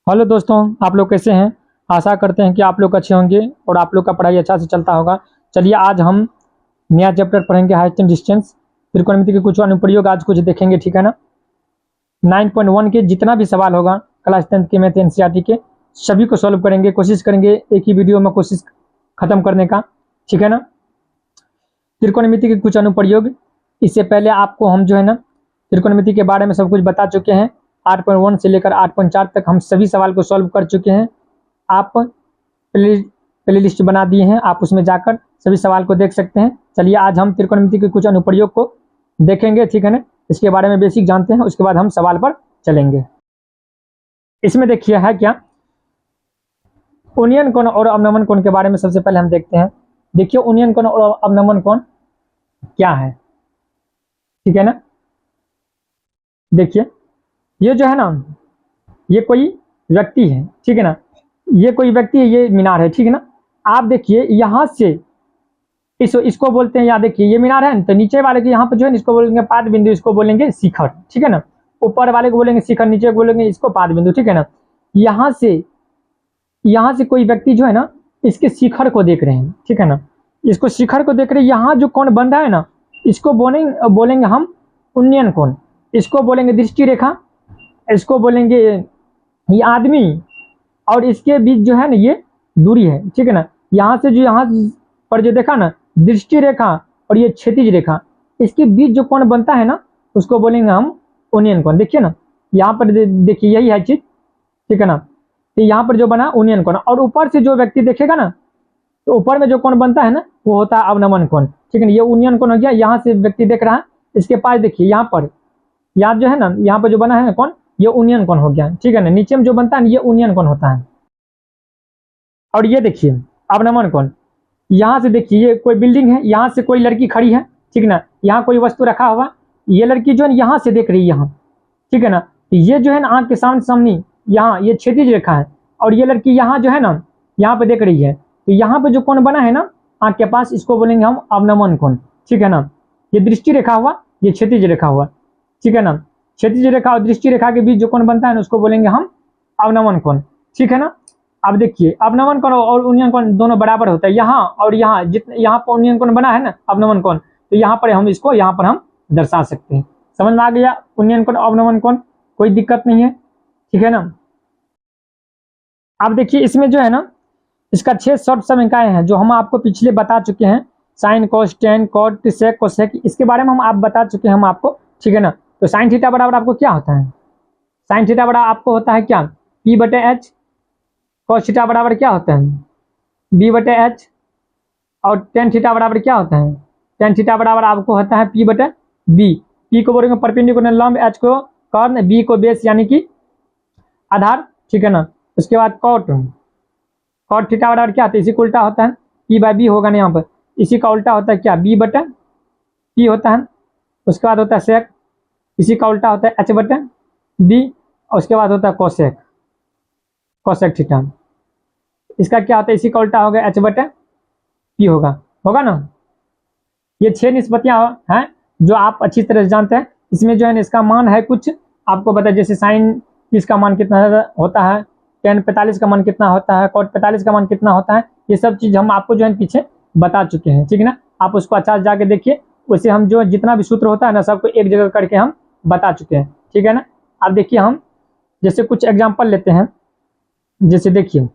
Hello दोस्तों, आप लोग कैसे हैं। आशा करते हैं कि आप लोग अच्छे होंगे और आप लोग का पढ़ाई अच्छा से चलता होगा। चलिए आज हम नया चैप्टर पढ़ेंगे, हाइट एंड डिस्टेंस। त्रिकोणमिति के कुछ अनुप्रयोग आज कुछ देखेंगे, ठीक है ना। 9.1 के जितना भी सवाल होगा क्लास 10 के मैथ एनसीईआरटी के सभी को सॉल्व करेंगे। कोशिश करेंगे एक ही वीडियो में कोशिश खत्म करने का, ठीक है ना। त्रिकोणमिति के कुछ अनुप्रयोग, इससे पहले आपको हम जो है ना त्रिकोणमिति के बारे में सब कुछ बता चुके हैं। 8.1 से लेकर 8.4 तक हम सभी सवाल को सॉल्व कर चुके हैं। आप प्ले लिस्ट बना दिए हैं, आप उसमें जाकर सभी सवाल को देख सकते हैं। चलिए आज हम त्रिकोणमिति के कुछ अनुप्रयोग को देखेंगे, ठीक है ना। इसके बारे में बेसिक जानते हैं, उसके बाद हम सवाल पर चलेंगे। इसमें देखिए है क्या, उन्नयन कोण और अवनमन कोण के बारे में सबसे पहले हम देखते हैं। देखिए उन्नयन कोण और अवनमन कोण क्या है, ठीक है ना। देखिए ये जो है ना, ये कोई व्यक्ति है, ठीक है ना। ये कोई व्यक्ति है, ये मीनार है, ठीक है ना। आप देखिए यहां से इसको बोलते हैं, या देखिए ये मीनार है तो नीचे वाले के यहाँ पर जो है इसको बोलेंगे पाद बिंदु, इसको बोलेंगे शिखर, ठीक है ना। ऊपर वाले को बोलेंगे शिखर, नीचे को बोलेंगे इसको पाद बिंदु, ठीक है ना। यहाँ से कोई व्यक्ति जो है ना इसके शिखर को देख रहे हैं, ठीक है ना। इसको शिखर को देख रहे हैं, यहाँ जो कोण बन रहा है ना इसको बोलेंगे हम उन्नयन कोण। इसको बोलेंगे दृष्टि रेखा, इसको बोलेंगे ये आदमी, और इसके बीच जो है ना ये दूरी है, ठीक है ना। यहाँ से जो यहाँ पर जो देखा ना दृष्टि रेखा और ये क्षैतिज रेखा, इसके बीच जो कोण बनता है ना उसको बोलेंगे हम उन्नयन कोण। देखिए ना यहाँ पर देखिए यही है चीज, ठीक है ना। तो यहाँ पर जो बना उन्नयन कोण, और ऊपर से जो व्यक्ति देखेगा ना तो ऊपर में जो कोण बनता है ना वो होता है अवनमन कोण, ठीक है ना। ये उन्नयन कोण हो गया, यहाँ से व्यक्ति देख रहा है, इसके पास देखिए यहाँ पर यहाँ जो है ना यहाँ पर जो बना है ना कोण ये उन्नयन कोण हो गया, ठीक है ना। नीचे में जो बनता है ना ये उन्नयन कोण होता है। और ये देखिए अवनमन कोण, यहाँ से देखिए ये कोई बिल्डिंग है, यहाँ से कोई लड़की खड़ी है, ठीक है ना। यहाँ कोई वस्तु रखा हुआ, ये लड़की जो है यहाँ से देख रही है यहाँ, ठीक है ना। ये जो है ना आंख के सामने यहाँ ये क्षैतिज रेखा है, और ये लड़की यहाँ जो है ना यहाँ पे देख रही है। तो यहाँ पे जो कोण बना है ना आंख के पास इसको बोलेंगे हम अवनमन कोण, ठीक है ना। ये दृष्टि रेखा हुआ, ये क्षैतिज रेखा हुआ, ठीक है ना। क्षैतिज रेखा और दृष्टि रेखा के बीच जो कोण बनता है ना उसको बोलेंगे हम अवनमन कोण, ठीक है ना। अब देखिए अवनमन कोण और उन्नयन कोण दोनों बराबर होता है, यहाँ और यहाँ जितने यहाँ पर उन्नयन कोण बना है ना अवनमन कोण, तो यहाँ पर हम इसको यहाँ पर हम दर्शा सकते हैं। समझ में आ गया उन्नयन कोण अवनमन कोण, कोई दिक्कत नहीं है, ठीक है ना। अब देखिए इसमें जो है ना इसका 6 शॉर्ट समीकरण हैं जो हम आपको पिछले बता चुके हैं। Sine cos tan cot sec cosec, इसके बारे में हम आप बता चुके हैं हम आपको, ठीक है ना। तो साइन थीटा बराबर आपको क्या होता है, साइन थीटा बराबर आपको होता है क्या P/H। कॉस थीटा बराबर क्या होता है B/H। और टेन थीटा बराबर क्या होता है, टेन थीटा बराबर आपको होता है P/B। P को बोलेंगे परपेंडिकुलर लंब, H को कर्ण, B को बेस यानी कि आधार, ठीक है ना। उसके बाद कॉट थीटा बराबर क्या होता है, इसी को उल्टा होता है P/B होगा ना यहाँ पर, इसी का उल्टा होता है क्या B/P होता है। उसके बाद होता है सेक, इसी का उल्टा होता है H/B, और उसके बाद होता है कोसेक थीटा, इसका क्या होता है इसी का उल्टा होगा H/P होगा ना। ये 6 निष्पत्तियां हैं जो आप अच्छी तरह से जानते हैं। इसमें जो है ना इसका मान है कुछ आपको बता, जैसे साइन 30 का मान कितना होता है, टेन 45 का मान कितना होता है, कॉट 45 का मान कितना होता है, ये सब चीज हम आपको जो है पीछे बता चुके हैं, ठीक है ना। आप उसको अच्छा से जाके देखिए, वैसे हम जो जितना भी सूत्र होता है ना सबको एक जगह करके हम बता चुके हैं, ठीक है ना। अब देखिए हम जैसे कुछ एग्जाम्पल लेते हैं, जैसे देखिए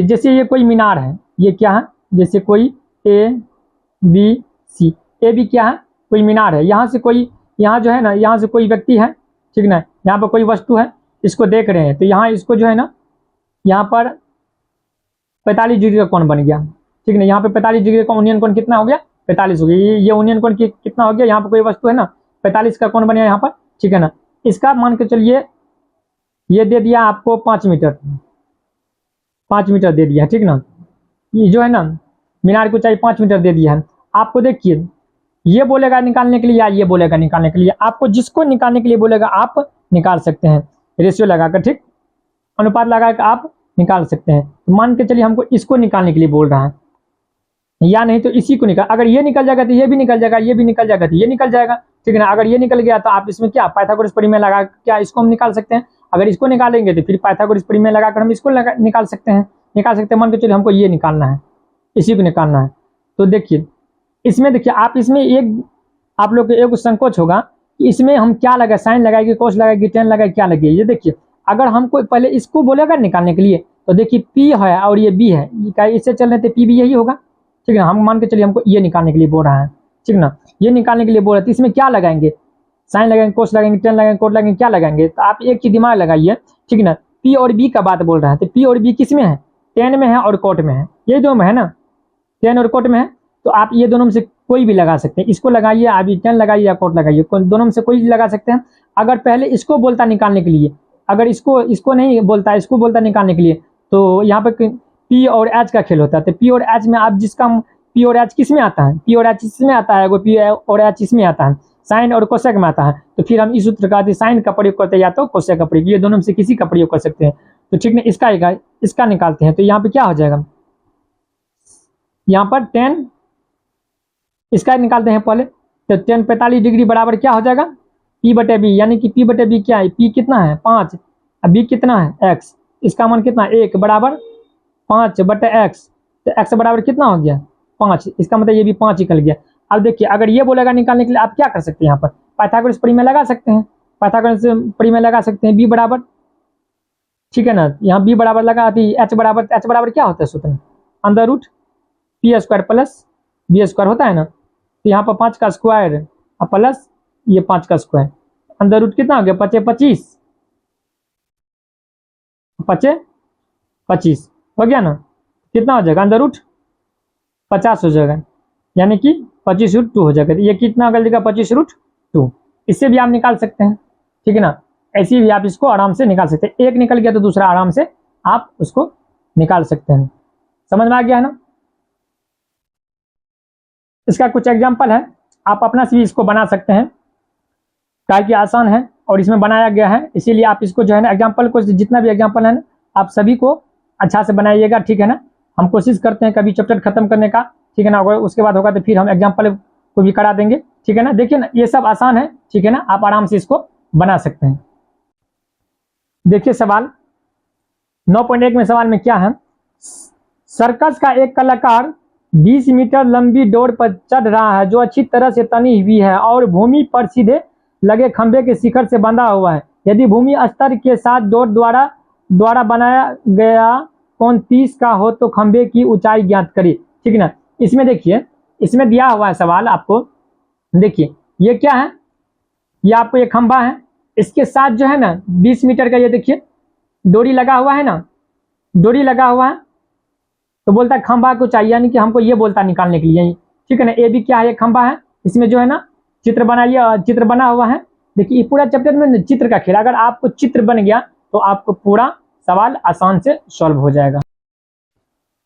जैसे ये कोई मीनार है, ये क्या है, जैसे कोई ABC, AB क्या है कोई मीनार है। यहाँ से कोई यहाँ जो है ना यहाँ से कोई व्यक्ति है, ठीक ना, यहाँ पर कोई वस्तु है इसको देख रहे हैं, तो यहाँ इसको जो है ना यहाँ पर 45 डिग्री का कोण बन गया, ठीक है। यहाँ पे 45 डिग्री का उन्नयन कोण कितना हो गया 45 हो गया। ये उन्नयन कोण कितना हो गया, यहाँ पर कोई वस्तु है ना 45 का कोण बन गया यहाँ पर, ठीक है ना। इसका मान के चलिए ये दे दिया आपको 5 मीटर दे दिया, ठीक ना। ये जो है ना मीनार की ऊंचाई 5 मीटर दे दिया है आपको। देखिए ये बोलेगा निकालने के लिए या ये बोलेगा निकालने के लिए, आपको जिसको निकालने के लिए बोलेगा आप निकाल सकते हैं, रेशियो लगाकर, ठीक, अनुपात लगाकर आप निकाल सकते हैं। तो मान के चलिए हमको इसको निकालने के लिए बोल रहा है, या नहीं तो इसी को निकाल, अगर ये निकल जाएगा तो ये भी निकल जाएगा, ये भी निकल जाएगा तो ये निकल जाएगा। ठीक है ना। अगर ये निकल गया तो आप इसमें क्या पाइथागोरस प्रमेय लगा क्या इसको हम निकाल सकते हैं। अगर इसको निकालेंगे तो फिर पाइथागोरस प्रमेय लगाकर हम इसको निकाल सकते हैं। मान के चलिए हमको ये निकालना है, इसी को निकालना है। तो देखिए इसमें देखिए आप इसमें एक आप लोग को एक संकोच होगा कि इसमें हम क्या लगाए, साइन लगाएगी, कोस लगाएगी, टेन लगाए, क्या लगे। ये देखिए अगर हमको पहले इसको बोलेगा निकालने के लिए तो देखिए पी है और ये बी है, क्या इससे चल रहे थे पी भी यही होगा, ठीक है ना। हम मान के चलिए हमको ये निकालने के लिए बोल रहा है, ठीक ना। ये निकालने के लिए बोल रहे थे, इसमें क्या लगाएंगे, साइन लगाएंगे, कोस लगाएंगे, टेन लगाएंगे, कोट लगाएंगे, क्या लगाएंगे। तो आप एक चीज दिमाग लगाइए, ठीक है ना। पी और बी का बात बोल रहा है तो पी और बी किस में है, टेन में है और कोट में है, ये दो में है ना, टेन और कोट में है। तो आप ये दोनों में से कोई भी लगा सकते हैं, इसको लगाइए, अभी टेन लगाइए या कोट लगाइए, दोनों में से कोई लगा सकते हैं। अगर पहले इसको बोलता निकालने के लिए, अगर इसको नहीं बोलता, इसको बोलता निकालने के लिए, तो यहाँ पर पी और एच का खेल होता है। तो पी और एच में आप जिसका पी और एच किस में आता है, पी और एच इसमें आता है, पी और एच इसमें आता है, साइन और कोसेक में आता है। तो फिर हम इस सूत्र का साइन का प्रयोग करते हैं या तो कोसेक का प्रयोग, ये दोनों में से किसी का प्रयोग कर सकते हैं। तो ठीक है, इसका निकालते हैं। तो यहाँ पे क्या हो जाएगा, यहाँ पर टेन, इसका निकालते हैं पहले। तो टेन 45 डिग्री बराबर क्या हो जाएगा, पी बटे बी, यानी कि पी बटे बी क्या है, पी कितना है 5, बी कितना है एक्स, इसका मान कितना 1 बराबर 5 बटे एक्स। तो एक्स बराबर कितना हो गया 5, इसका मतलब ये भी 5 निकल गया। अब देखिए अगर ये बोलेगा निकालने के लिए आप क्या कर सकते हैं, यहाँ पर पाइथागोरस प्रमेय लगा सकते हैं, पाइथागोरस प्रमेय लगा सकते हैं। बी बराबर, ठीक है ना, यहाँ बी बराबर लगा दी, एच बराबर क्या होता है सूत्र, under root p square plus b square होता है ना। तो यहाँ पर 5 का स्क्वायर और प्लस ये 5 का स्क्वायर, अंदर रूट कितना हो गया 5 25 25 हो गया ना, कितना हो जाएगा अंदर रूट 50 हो जाएगा, यानी कि 25 रूट 2 हो जाएगा। ये कितना कर देगा 25 रूट 2, इससे भी आप निकाल सकते हैं, ठीक है ना। ऐसे भी आप इसको आराम से निकाल सकते हैं, एक निकल गया तो दूसरा आराम से आप उसको निकाल सकते हैं। समझ में आ गया है ना। इसका कुछ एग्जाम्पल है, आप अपना से भी इसको बना सकते हैं, ताकि आसान है और इसमें बनाया गया है, इसीलिए आप इसको जो है ना एग्जाम्पल को, जितना भी एग्जाम्पल है ना आप सभी को अच्छा से बनाइएगा, ठीक है ना। हम कोशिश करते हैं कभी चैप्टर खत्म करने का, ठीक है ना, अगर उसके बाद होगा तो फिर हम एग्जाम्पल को भी करा देंगे, ठीक है ना। देखिए ना ये सब आसान है, ठीक है ना, आप आराम से इसको बना सकते हैं। देखिए सवाल 9.1 में, सवाल में क्या है, सर्कस का एक कलाकार 20 मीटर लंबी डोर पर चढ़ रहा है जो अच्छी तरह से तनी हुई है और भूमि पर सीधे लगे खंभे के शिखर से बंधा हुआ है। यदि भूमि स्तर के साथ डोर द्वारा बनाया गया कोण 30 का हो तो खंभे की ऊंचाई ज्ञात करिए, ठीक है ना। इसमें देखिए, इसमें दिया हुआ है सवाल आपको, देखिए ये क्या है, ये आपको एक खंभा है, इसके साथ जो है ना 20 मीटर का ये देखिए डोरी लगा हुआ है ना, डोरी लगा हुआ है। तो बोलता है खंभा को चाहिए, यानी कि हमको ये बोलता निकालने के लिए, ठीक है ना। ए भी क्या है, खंभा है, इसमें जो है ना चित्र बनाइए, चित्र बना हुआ है। देखिए ये पूरा चैप्टर में चित्र का खेल, अगर आपको चित्र बन गया तो आपको पूरा सवाल आसान से सॉल्व हो जाएगा।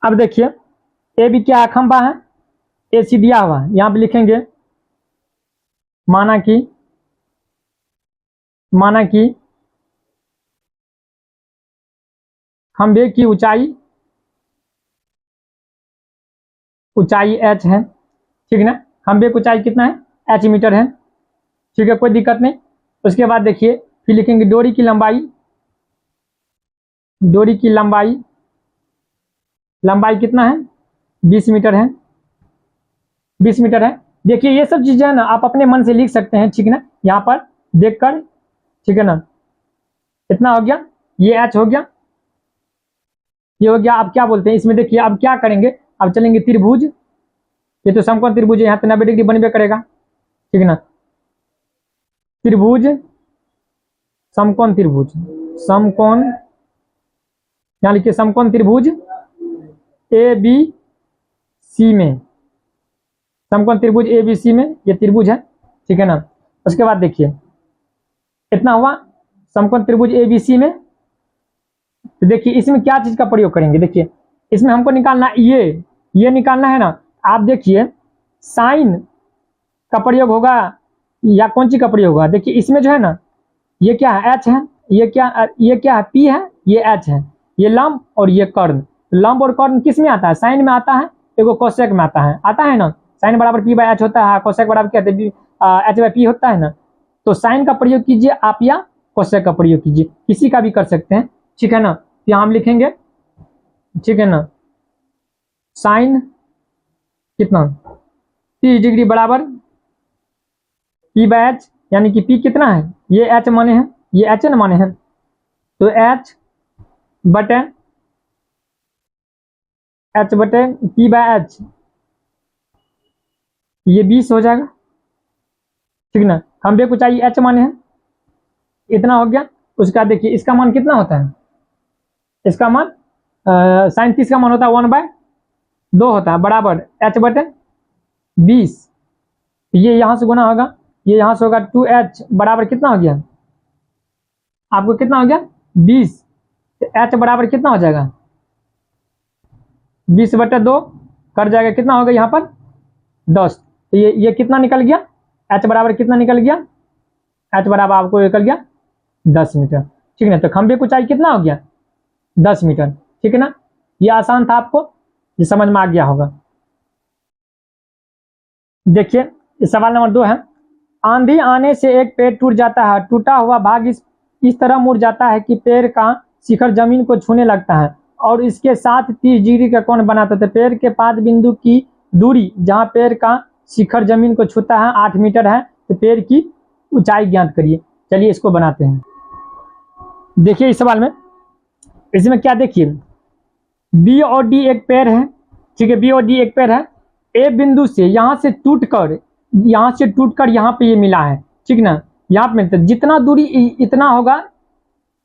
अब देखिए ए भी क्या है, खंभा है, ए सी दिया हुआ है, यहाँ पे लिखेंगे माना कि खंभे की ऊंचाई h है, ठीक है ना। खंभे की ऊंचाई कितना है, h मीटर है, ठीक है, कोई दिक्कत नहीं। उसके बाद देखिए फिर लिखेंगे डोरी की लंबाई कितना है 20 मीटर है, 20 मीटर है। देखिए ये सब चीजें है ना आप अपने मन से लिख सकते हैं, ठीक है ना, यहाँ पर देखकर, ठीक है ना। इतना हो गया, ये h हो गया, ये हो गया। अब क्या बोलते हैं इसमें, देखिए अब क्या करेंगे, अब चलेंगे त्रिभुज, ये तो समकोण त्रिभुज है, यहाँ तो 90 डिग्री बनबे करेगा, ठीक है ना। त्रिभुज, समकोण त्रिभुज, समकोण, यहाँ लिखिए समकोण त्रिभुज ए बी सी में, समकोण त्रिभुज ए बी सी में ये त्रिभुज है, ठीक है ना। उसके बाद देखिए इतना हुआ समकोण त्रिभुज ए बी सी में। तो देखिए इसमें क्या चीज का प्रयोग करेंगे, देखिए इसमें हमको निकालना ये निकालना है ना। आप देखिए साइन का प्रयोग होगा या कौन चीज का प्रयोग होगा, देखिए इसमें जो है ना ये क्या है एच है, ये क्या है पी है, ये एच है, ये लंब और ये कर्ण। लंब और कर्ण किस में आता है, साइन में आता है, एगो कोसेक में आता है ना। साइन बराबर पी बाई एच होता है, कोसेक बराबर क्या होता है एच बाई पी होता है ना, तो साइन का प्रयोग कीजिए आप या कोसेक का प्रयोग कीजिए, किसी का भी कर सकते हैं, ठीक है ना। यहाँ हम लिखेंगे, ठीक है ना, साइन कितना 30 डिग्री बराबर पी बाय एच, यानी कि पी कितना है, ये एच माने हैं, ये एच न माने हैं, तो एच बटे पी बाय एच, ये 20 हो जाएगा, ठीक ना। खंबे को चाहिए एच माने हैं, इतना हो गया। उसका देखिए इसका मान कितना होता है, इसका मान साइन 30 का मान होता है 1/2 होता है, बराबर एच बटे 20, ये यहां से गुना होगा, ये यहां से होगा 2h बराबर कितना हो गया, आपको कितना हो गया 20, तो एच बराबर कितना हो जाएगा 20/2, कर जाएगा कितना होगा यहाँ पर 10, तो ये कितना निकल गया, एच बराबर कितना निकल गया, एच बराबर आपको निकल गया 10 मीटर, ठीक है ना। तो खंबे को चाहिए कितना हो गया 10 मीटर, ठीक है ना। ये आसान था, आपको ये समझ में आ गया होगा। देखिए सवाल नंबर 2 है, आंधी आने से एक पेड़ टूट जाता है, टूटा हुआ भाग इस तरह मुड़ जाता है कि पेड़ का शिखर जमीन को छूने लगता है और इसके साथ 30 डिग्री का कोण बनाता है। पेड़ के पाद बिंदु की दूरी जहां पेड़ का शिखर जमीन को छूता है 8 मीटर है, तो पेड़ की ऊंचाई ज्ञात करिए। चलिए इसको बनाते हैं। देखिए इस सवाल में, इसमें क्या देखिए, बी और डी एक पेड़ है, ठीक है, बी और डी एक पेड़ है, ए बिंदु से यहां से टूटकर यहाँ पे ये मिला है, ठीक ना, यहाँ पे मिलता है, जितना दूरी इतना होगा,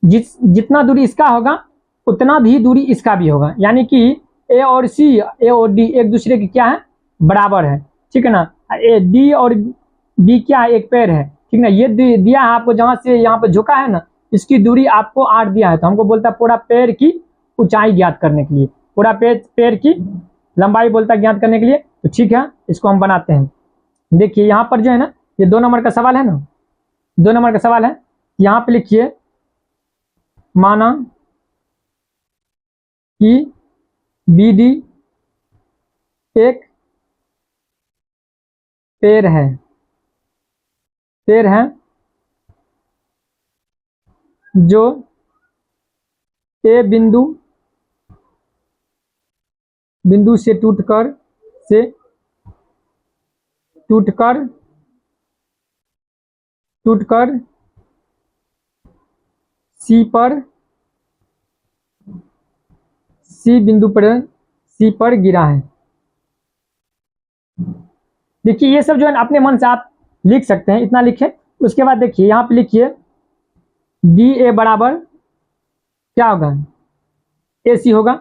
जितना दूरी इसका होगा उतना भी दूरी इसका भी होगा, यानी कि ए और डी एक दूसरे के क्या है बराबर है, ठीक है ना। ए डी और बी क्या है एक पेड़ है, ठीक ना, ये दिया है आपको, जहां से यहाँ पे झुका है ना, इसकी दूरी आपको 8 दिया है, तो हमको बोलता है पूरा पेड़ की ऊंचाई ज्ञात करने के लिए, पूरा पेड़ की लंबाई बोलता है ज्ञात करने के लिए, तो ठीक है इसको हम बनाते हैं। देखिए यहाँ पर जो है ना, ये 2 नंबर का सवाल है ना, 2 नंबर का सवाल है, यहाँ पे लिखिए, माना कि बी डी एक पेड़ है, जो ए बिंदु से टूटकर सी पर गिरा है। देखिए ये सब जो है अपने मन से आप लिख सकते हैं, इतना लिखे। उसके बाद देखिए यहाँ पे लिखिए डी ए बराबर क्या होगा, ए सी होगा,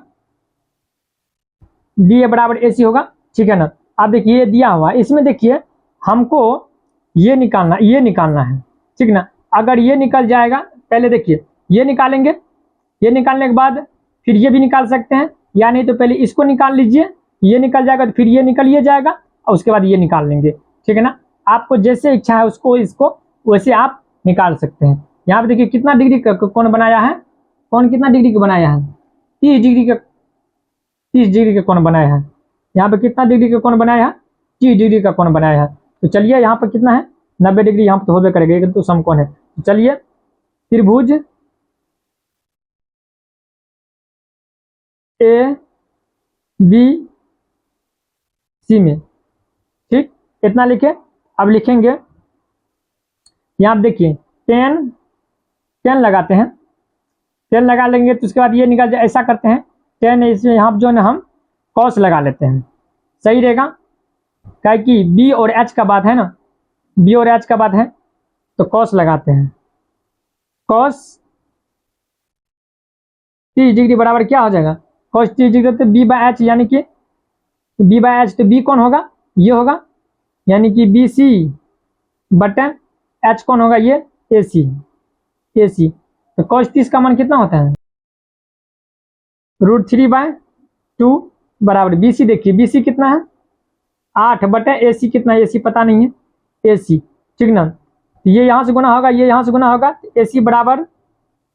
डी ए बराबर ए सी होगा, ठीक है ना। अब देखिए ये दिया हुआ, इसमें देखिए हमको ये निकालना है, ठीक ना। अगर ये निकल जाएगा, पहले देखिए ये निकालेंगे, ये निकालने के बाद फिर ये भी निकाल सकते हैं, या नहीं तो पहले इसको निकाल लीजिए, ये निकल जाएगा तो फिर ये निकल जाएगा और उसके बाद ये निकाल लेंगे, ठीक है ना। आपको जैसे इच्छा है इसको वैसे आप निकाल सकते हैं। यहाँ पे देखिए कितना डिग्री का कौन बनाया है, कौन कितना डिग्री का बनाया है, 30 डिग्री का कौन बनाया है। यहाँ पे कितना डिग्री का कौन बनाया है, 30 डिग्री का कौन बनाया है। तो चलिए यहाँ पर कितना है 90 डिग्री, यहाँ पर तो होबे करेगा, तो समकोण है। तो चलिए त्रिभुज ए बी सी में, ठीक, इतना लिखे। अब लिखेंगे यहाँ पे देखिए टेन लगाते हैं, 10 लगा लेंगे तो उसके बाद ये निकल जाए, ऐसा करते हैं 10 इसमें यहाँ जो है ना हम कॉस लगा लेते हैं, सही रहेगा, क्या कि बी और एच का बात है ना, बी और एच का बात है, तो कॉस लगाते हैं। कॉस 30 डिग्री बराबर क्या हो जाएगा, कॉस 30 डिग्री तो बी बाय एच, यानी कि बी बाय एच, तो बी कौन होगा, ये होगा, यानी कि बी सी बटन एच कौन होगा, ये ए सी। तो कॉस 30 का मान कितना होता है, √3/2 बराबर बी सी। देखिए बी सी कितना है 8 बटे ए सी कितना है, ए सी पता नहीं है, ए सी, ठीक ना। तो ये यहाँ से गुना होगा, ये यहाँ से गुना होगा, ए सी बराबर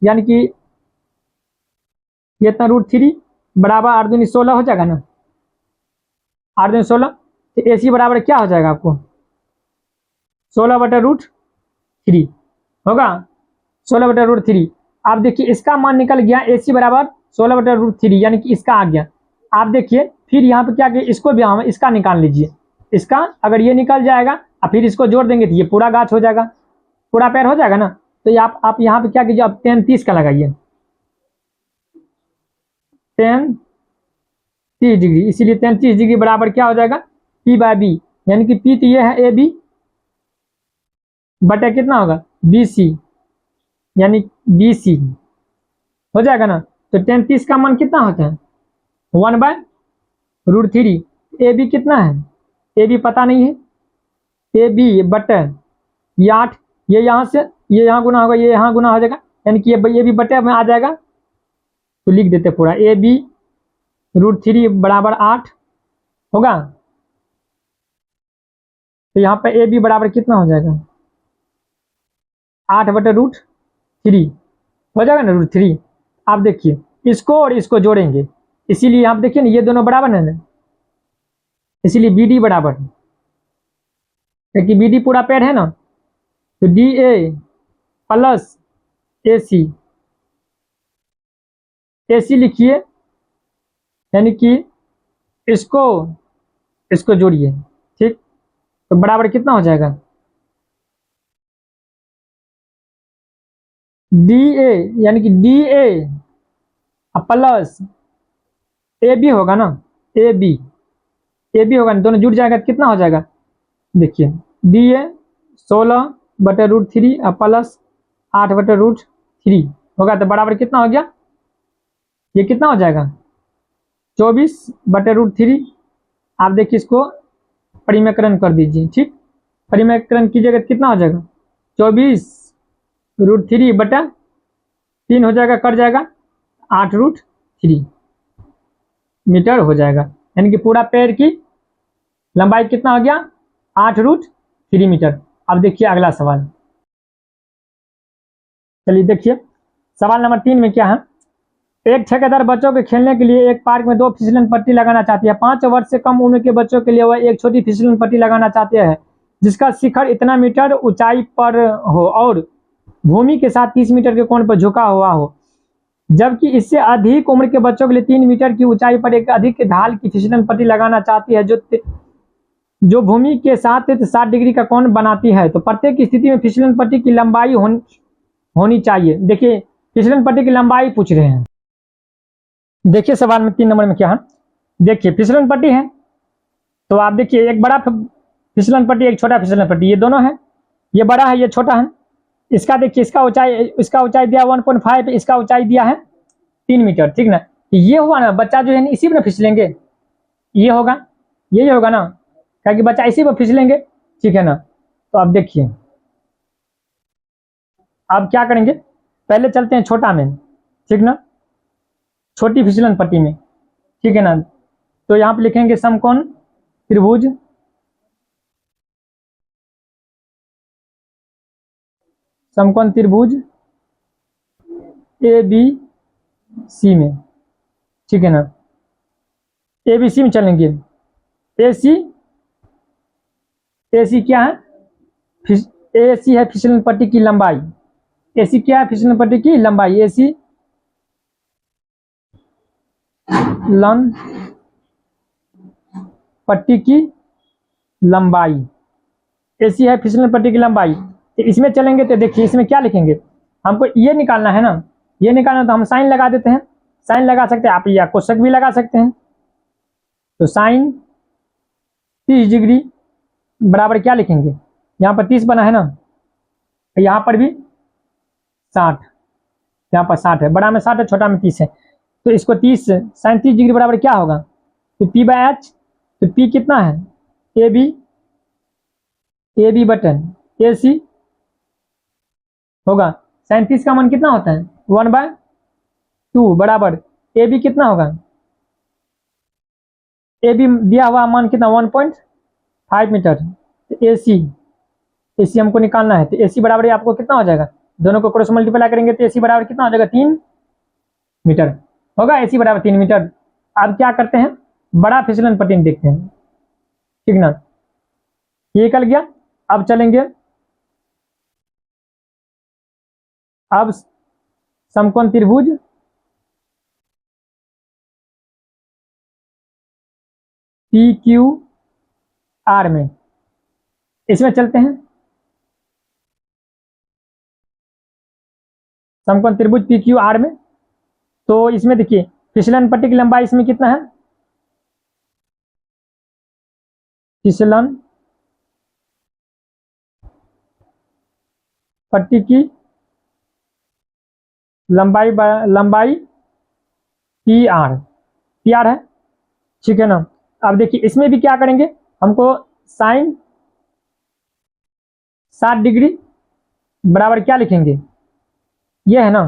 यानी कि ये इतना √3 बराबर 8 दूनी 16 हो जाएगा ना, 8 दूनी 16, तो ए सी बराबर क्या हो जाएगा आपको 16/√3 होगा, 16/√3। आप देखिए इसका मान निकल गया, AC बराबर 16/√3, यानी कि इसका आ गया। आप देखिए फिर यहाँ पे क्या किया, इसको भी हम इसका निकाल लीजिए। इसका अगर ये निकल जाएगा और फिर इसको जोड़ देंगे तो ये पूरा गाछ हो जाएगा, पूरा पैर हो जाएगा ना। तो ये आप यहाँ पे क्या कीजिए, आप 30 का लगाइए, 30 डिग्री, इसीलिए 33 डिग्री बराबर क्या हो जाएगा, P/B, यानी कि P तो ये है AB बटे कितना होगा BC, यानी BC हो जाएगा ना। तो 33 का मान कितना होता है 1/√3। AB कितना है, AB पता नहीं है, AB बटे ये 8, ये यहाँ से ये यहाँ गुना होगा, ये यहाँ गुना हो जाएगा, यानी कि ये भी बटे में आ जाएगा। तो लिख देते पूरा AB√3 बराबर 8 होगा। तो यहाँ पे AB बराबर कितना हो जाएगा 8/√3 हो जाएगा ना, √3। आप देखिए इसको और इसको जोड़ेंगे, इसीलिए आप देखिए ना ये दोनों बराबर है ना, इसीलिए BD बराबर, क्योंकि BD पूरा पेड़ है ना। तो DA प्लस AC लिखिए, यानी कि इसको जोड़िए, ठीक। तो बराबर कितना हो जाएगा DA, यानी कि DA प्लस AB होगा ना, AB होगा ना, दोनों जुड़ जाएगा तो कितना हो जाएगा, देखिए DA 16/√3 प्लस 8/√3 होगा, तो बराबर कितना हो गया, ये कितना हो जाएगा 24/√3। आप देखिए इसको परिमेकरण कर दीजिए, ठीक। परिमेकरण कीजिएगा तो कितना हो जाएगा 24√3/3 हो जाएगा, कट जाएगा 8√3 मीटर हो जाएगा, यानी कि पूरा पेड़ की लंबाई कितना हो गया 8√3 मीटर। अब देखिए अगला सवाल, चलिए देखिए सवाल नंबर 3 में क्या है। एक ठेकेदार बच्चों के खेलने के लिए एक पार्क में 2 फिसलन पट्टी लगाना चाहती है। 5 वर्ष से कम उम्र के बच्चों के लिए वह एक छोटी फिसलन पट्टी लगाना चाहते हैं जिसका शिखर इतना मीटर ऊंचाई पर हो और भूमि के साथ 30 मीटर के कोण पर झुका हुआ हो, जबकि इससे अधिक उम्र के बच्चों के लिए 3 मीटर की ऊंचाई पर एक अधिक ढाल की फिसलन पट्टी लगाना चाहती है जो भूमि के साथ 60 डिग्री का कोण बनाती है। तो प्रत्येक स्थिति में फिसलन पट्टी की लंबाई होनी चाहिए। देखिए फिसलन पट्टी की लंबाई पूछ रहे हैं। देखिए सवाल में 3 नंबर में क्या है, देखिए फिसलन पट्टी है, तो आप देखिए एक बड़ा फिसलन पट्टी एक छोटा फिसलन पट्टी, ये दोनों है, ये बड़ा है ये छोटा है। इसका देखिए इसका ऊंचाई दिया 1.5, इसका ऊंचाई दिया है 3 मीटर, ठीक ना। ये हुआ ना बच्चा जो है इसी में फिसलेंगे, ये होगा यही होगा ना, क्योंकि बच्चा इसी पर फिसलेंगे, ठीक है ना। तो आप देखिए अब क्या करेंगे, पहले चलते हैं छोटा में, ठीक ना, छोटी फिसलन पट्टी में, ठीक है ना। तो यहाँ पे लिखेंगे समकोण त्रिभुज ABC में, ठीक है ना। ABC में चलेंगे, AC क्या है, AC है फिसलन पट्टी की लंबाई, AC क्या है फिसलन पट्टी की लंबाई, AC लन पट्टी की लंबाई, AC है फिसलन पट्टी की लंबाई। तो इसमें चलेंगे तो देखिए इसमें क्या लिखेंगे, हमको ये निकालना है ना, ये निकालना तो हम साइन लगा देते हैं, साइन लगा सकते हैं आप या कोष्टक भी लगा सकते हैं। तो साइन 30 डिग्री बराबर क्या लिखेंगे, यहाँ पर 30 बना है ना, यहाँ पर भी 60, यहाँ पर 60 है, बड़ा में 60 है छोटा में 30 है, तो इसको 30 साइन 30 डिग्री बराबर क्या होगा, तो P/H। तो P कितना है AB बटन AC होगा, साइन 30 का मान कितना होता है 1/2 बराबर AB कितना होगा, AB दिया हुआ मान कितना 1.5 मीटर। AC हमको निकालना है, तो AC बराबर आपको कितना हो जाएगा, दोनों को क्रॉस मल्टीप्लाई करेंगे तो AC बराबर कितना हो जाएगा 3 मीटर होगा, AC बराबर 3 मीटर। अब क्या करते हैं बड़ा फिसलन पट्टी देखते हैं, ठीक ना, ये निकल गया। अब चलेंगे अब समकोण त्रिभुज पी क्यू आर में, इसमें चलते हैं। समकोण त्रिभुज पी क्यू आर में, तो इसमें देखिए फिसलन पट्टी की लंबाई इसमें कितना है, फिसलन पट्टी की लंबाई पी आर है, ठीक है ना। अब देखिए इसमें भी क्या करेंगे, हमको साइन 60 डिग्री बराबर क्या लिखेंगे, ये है ना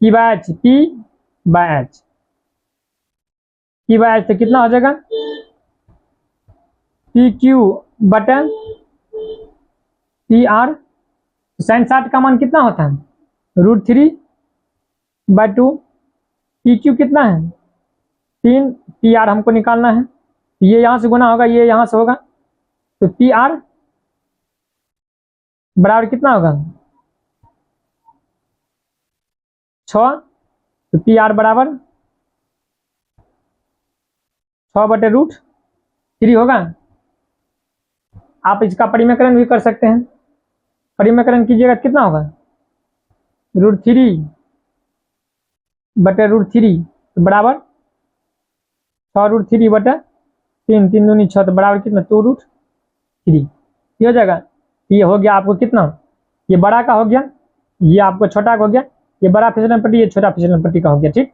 p by h, p by h तो कितना हो जाएगा, पी क्यू बटन पी आर। साइन 60 का मान कितना होता है, √3/2। पी क्यू कितना है 3, पी आर हमको निकालना है, ये यहां से गुना होगा, ये यहां से होगा, तो पी आर बराबर कितना होगा 6, तो पी आर बराबर 6/√3 होगा। आप इसका परिमेयकरण भी कर सकते हैं, परिमेयकरण कीजिएगा कितना होगा √3/√3 बराबर 6√3/3, 3 दूनी 6 तो बराबर कितना 2√3, ये हो जाएगा। ये हो गया आपको कितना, ये बड़ा का हो गया, ये आपको छोटा का हो गया, ये बड़ा फिसलन पट्टी, ये छोटा फिसलन पट्टी का हो गया, ठीक।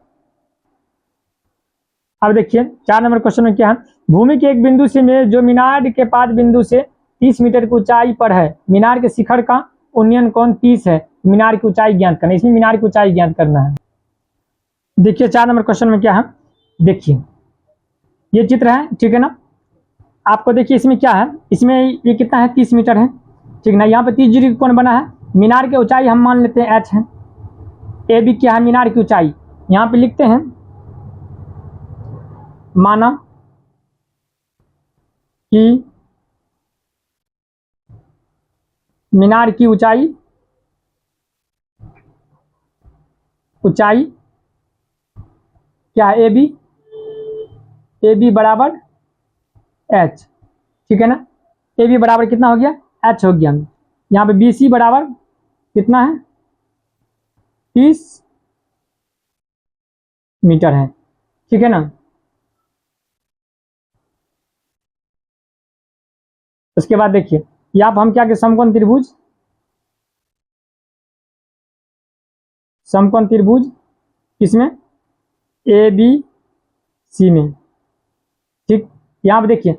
अब देखिए 4 नंबर क्वेश्चन में क्या है, भूमि के एक बिंदु से में जो मीनार के 5 बिंदु से 30 मीटर की ऊंचाई पर है, मीनार के शिखर का उन्नयन कोण 30 है, मीनार की ऊंचाई ज्ञात करना, इसमें मीनार की ऊंचाई ज्ञात करना है। देखिए 4 नंबर क्वेश्चन में क्या है, देखिए ये चित्र है, ठीक है ना। आपको देखिए इसमें क्या है, इसमें ये कितना है 30 मीटर है, ठीक ना। यहाँ पे 30 डिग्री कोण बना है, मीनार की ऊंचाई हम मान लेते हैं h है, ए बी क्या है मीनार की ऊंचाई, यहाँ पे लिखते हैं माना कि मीनार की ऊंचाई क्या है ए बी बराबर एच, ठीक है ना। ए बी बराबर कितना हो गया एच हो गया। यहाँ पे बी सी बराबर कितना है 30 मीटर है, ठीक है ना। उसके बाद देखिए यहाँ पर हम क्या के समकोण त्रिभुज किसमें ए बी सी में, ठीक। यहाँ पे देखिए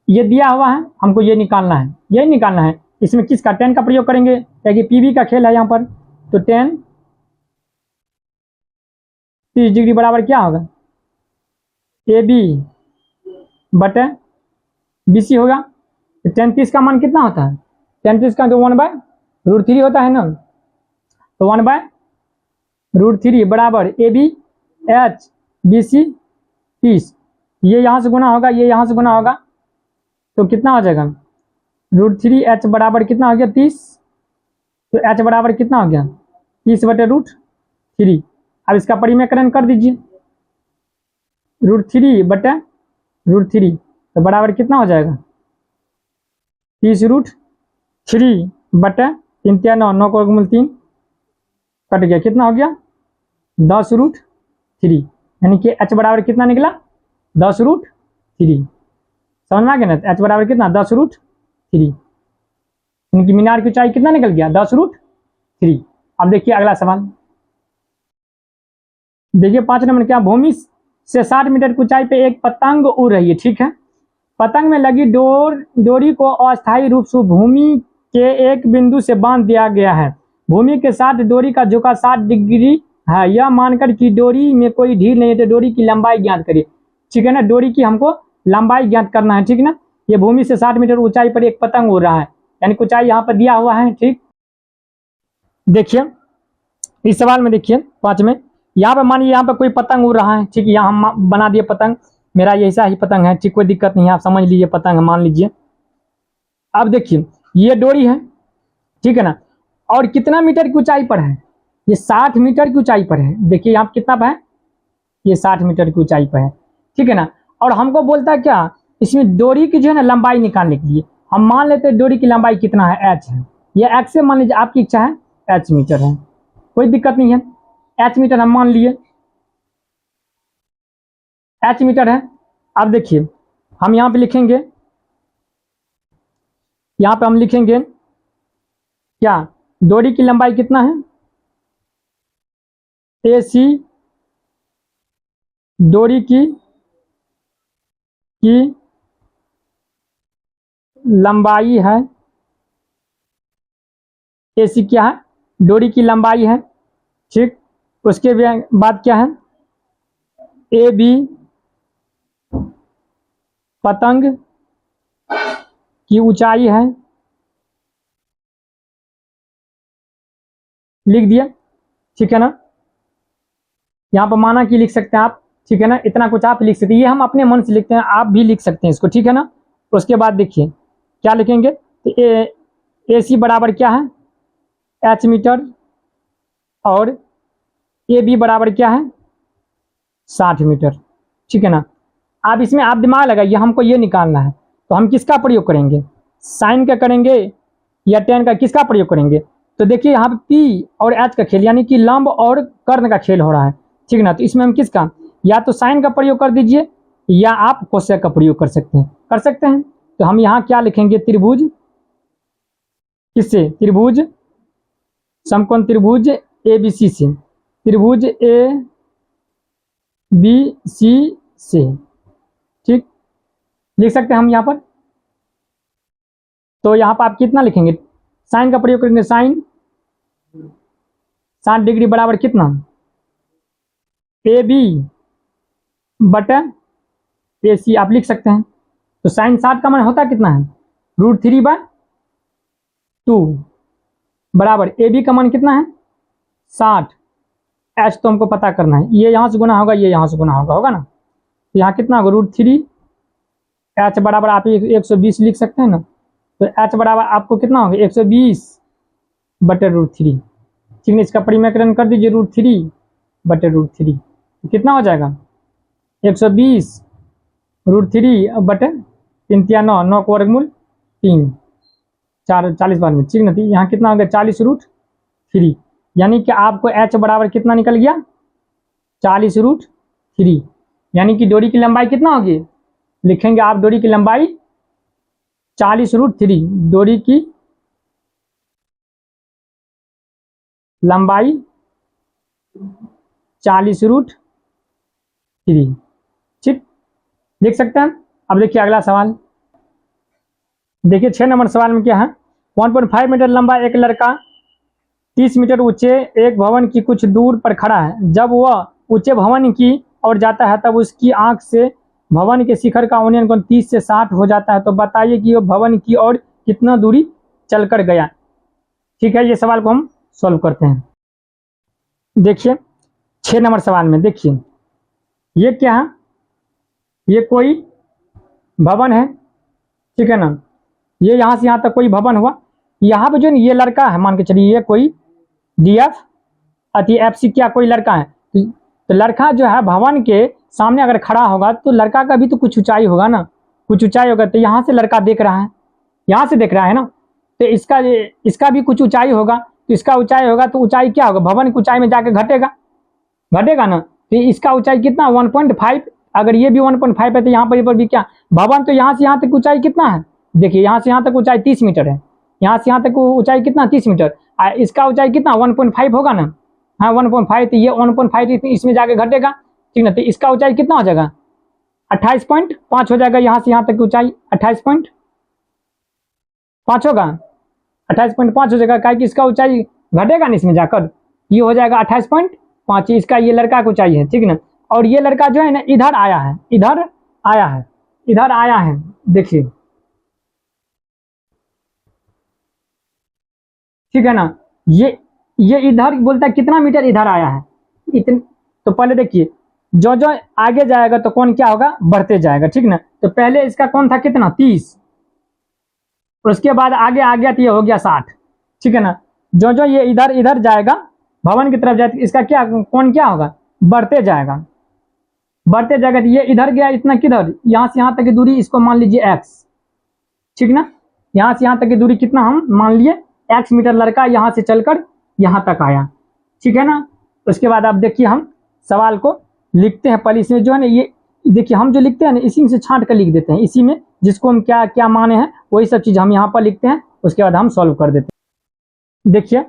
ये दिया हुआ है, हमको ये निकालना है, यही निकालना है। इसमें किसका टेन का प्रयोग करेंगे, क्योंकि पीबी का खेल है यहाँ पर, तो 10 30 डिग्री बराबर क्या होगा ए बी बटे बी सी होगा। 10 30 का मान कितना होता है, 10 30 का तो 1/√3 होता है ना, तो 1/√3 बराबर A B H B C 30, ये यहाँ से गुना होगा, ये यहाँ से गुना होगा, तो कितना हो जाएगा √3h बराबर कितना हो गया 30, तो h बराबर कितना हो गया 30/√3। अब इसका परिमेयकरण कर दीजिए, √3/√3 तो बराबर कितना हो जाएगा 30√3/3 9 को 3 कट गया, कितना हो गया 10√3, यानी कि h बराबर कितना निकला 10√3। समझ में आ गया ना, h बराबर कितना 10√3, यानी कि मीनार की ऊंचाई कितना निकल गया 10√3। अब देखिए अगला सवाल, देखिए 5 नंबर क्या, भूमि से 60 मीटर की ऊंचाई पे एक पतंग उड़ रही है, ठीक है। पतंग में लगी डोरी को अस्थायी रूप से भूमि के एक बिंदु से बांध दिया गया है, भूमि के साथ डोरी का झुकाव 60 डिग्री है, यह मानकर कि डोरी में कोई ढील नहीं है, तो डोरी की लंबाई ज्ञात करिए, ठीक है ना। डोरी की हमको लंबाई ज्ञात करना है, ठीक है ना। ये भूमि से 60 मीटर ऊंचाई पर एक पतंग उड़ रहा है, यानी ऊंचाई यहाँ पर दिया हुआ है, ठीक। देखिए इस सवाल में देखिए 5 में, यहाँ पे मानिए यहाँ पे कोई पतंग उड़ रहा है, ठीक। यहाँ हम बना दिए पतंग, मेरा ऐसा ही पतंग है, ठीक, कोई दिक्कत नहीं है, आप समझ लीजिए पतंग मान लीजिए। अब देखिए ये डोरी है, ठीक है ना, और कितना मीटर की ऊंचाई पर है, ये 60 मीटर की ऊंचाई पर है। देखिए यहाँ कितना पर है, ये 60 मीटर की ऊंचाई पर है, ठीक है ना। और हमको बोलता है क्या, इसमें डोरी की जो है ना लंबाई निकालने के लिए हम मान लेते हैं डोरी की लंबाई कितना है, एच है, ये एक्स से मान लीजिए, आपकी इच्छा है एच मीटर है, कोई दिक्कत नहीं है, एच मीटर हम मान लिए, एच मीटर है। अब देखिए हम यहाँ पे लिखेंगे, यहाँ पे हम लिखेंगे क्या, डोरी की लंबाई कितना है, ए सी डोरी की लंबाई है, ए सी क्या है, डोरी की लंबाई है, ठीक। उसके बाद क्या है, ए बी पतंग की ऊंचाई है, लिख दिया, ठीक है ना। यहाँ पर माना कि लिख सकते हैं आप, ठीक है ना, इतना कुछ आप लिख सकते हैं, ये हम अपने मन से लिखते हैं, आप भी लिख सकते हैं इसको, ठीक है ना। उसके बाद देखिए क्या लिखेंगे, तो ए सी बराबर क्या है, एच मीटर, और ए बी बराबर क्या है, 60 मीटर, ठीक है ना। आप इसमें आप दिमाग लगाइए, हमको ये निकालना है, तो हम किसका प्रयोग करेंगे, साइन का करेंगे या टेन का, किसका प्रयोग करेंगे। तो देखिए यहाँ पे पी और एच का खेल, यानी कि लंब और कर्ण का खेल हो रहा है, ठीक है ना। तो इसमें हम किसका, या तो साइन का प्रयोग कर दीजिए या आप कोसेक का प्रयोग कर सकते हैं, तो हम यहाँ क्या लिखेंगे, त्रिभुज, किससे, त्रिभुज, समकोण त्रिभुज ए बी सी से, त्रिभुज ए बी सी से, ठीक, लिख सकते हैं हम यहाँ पर। तो यहाँ पर आप कितना लिखेंगे, साइन का प्रयोग करेंगे, साइन 60 डिग्री बराबर कितना, ए बी बटा ए सी आप लिख सकते हैं। तो साइन 60 का मान होता कितना है, √3/2 बराबर ए बी का मान कितना है 60, एच तो हमको पता करना है, ये यहाँ से गुना होगा, ये यहाँ से गुना होगा ना, तो यहाँ कितना होगा √3, एच बराबर आप 120 लिख सकते हैं ना। तो एच बराबर आपको कितना होगा 120 बटे √3, ठीक है। इसका परिमेयकरण कर दीजिए, √3 बटे √3 कितना हो जाएगा 120 √3 बटे 3 या 9 को वर्गमूल 3 4 40 बार में, ठीक ना। यहाँ कितना हो गया 40√3, यानी कि आपको एच बराबर कितना निकल गया 40√3, यानी कि डोरी की लंबाई कितना होगी, लिखेंगे आप डोरी की लंबाई 40√3, डोरी की लंबाई 40√3, ठीक, लिख सकते हैं। अब देखिए अगला सवाल, देखिए 6 नंबर सवाल में क्या है, 1.5 मीटर लंबा एक लड़का 30 मीटर ऊंचे एक भवन की कुछ दूर पर खड़ा है, जब वह ऊंचे भवन की ओर जाता है तब उसकी आंख से भवन के शिखर का उन्नयन कोण 30 से 60 हो जाता है, तो बताइए कि वह भवन की ओर कितना दूरी चलकर गया, ठीक है। ये सवाल को हम सॉल्व करते हैं। देखिए 6 नंबर सवाल में देखिए ये क्या है, ये कोई भवन है, ठीक है ना, ये यहाँ से यहाँ तक कोई भवन हुआ, यहाँ पे जो ये लड़का है, मान के चलिए ये कोई DF अति FC क्या कोई लड़का है, तो लड़का जो है भवन के सामने अगर खड़ा होगा तो लड़का का भी तो कुछ ऊंचाई होगा ना, कुछ ऊंचाई होगा, तो यहाँ से लड़का देख रहा है, यहाँ से देख रहा है ना, तो इसका भी कुछ ऊंचाई होगा, तो इसका ऊंचाई होगा, तो ऊंचाई क्या होगा, भवन की ऊंचाई में जाके घटेगा ना, तो इसका ऊंचाई कितना 1.5, अगर ये भी 1.5 है तो यहाँ पर भी क्या, भवन तो यहाँ से यहाँ तक ऊंचाई कितना है, देखिए यहाँ से यहाँ तक ऊंचाई 30 मीटर है, यहाँ से यहाँ तक ऊंचाई कितना 30 मीटर, इसका ऊंचाई कितना 1.5 होगा ना, हाँ 1.5, तो ये 1.5 इसमें जाके घटेगा, ठीक ना, तो इसका ऊंचाई कितना हो जाएगा 28.5 हो जाएगा, यहाँ से यहाँ तक की ऊंचाई 28.5 होगा, 28.5 हो जाएगा, क्या कि इसका ऊंचाई घटेगा ना इसमें जाकर, ये हो जाएगा 28.5, इसका ये लड़का की ऊंचाई है, ठीक ना। और ये लड़का जो है ना इधर आया है, इधर आया है, देखिए, ठीक है ना, ये इधर बोलता है कितना मीटर इधर आया है, इतने, तो पहले देखिए जो जो आगे जाएगा तो कौन क्या होगा बढ़ते जाएगा, ठीक ना। तो पहले इसका कौन था कितना 30, उसके बाद आगे आ गया तो ये हो गया 60, ठीक है ना। जो जो ये इधर इधर जाएगा, भवन की तरफ जाए, इसका क्या कोण क्या होगा, बढ़ते जाएगा, बढ़ते जाएगा। तो ये इधर गया इतना, किधर, यहाँ से यहाँ तक की दूरी, इसको मान लीजिए x, ठीक ना। यहाँ से यहाँ तक की दूरी कितना, हम मान लिए x मीटर लड़का यहाँ से चलकर यहाँ तक आया, ठीक है ना। उसके बाद आप देखिए हम सवाल को लिखते हैं। पहले इसमें जो है ना, ये देखिए हम जो लिखते हैं ना, इसी में से छांट कर लिख देते हैं, इसी में जिसको हम क्या क्या माने हैं वही सब चीज़ हम यहाँ पर लिखते हैं, उसके बाद हम सॉल्व कर देते हैं। देखिए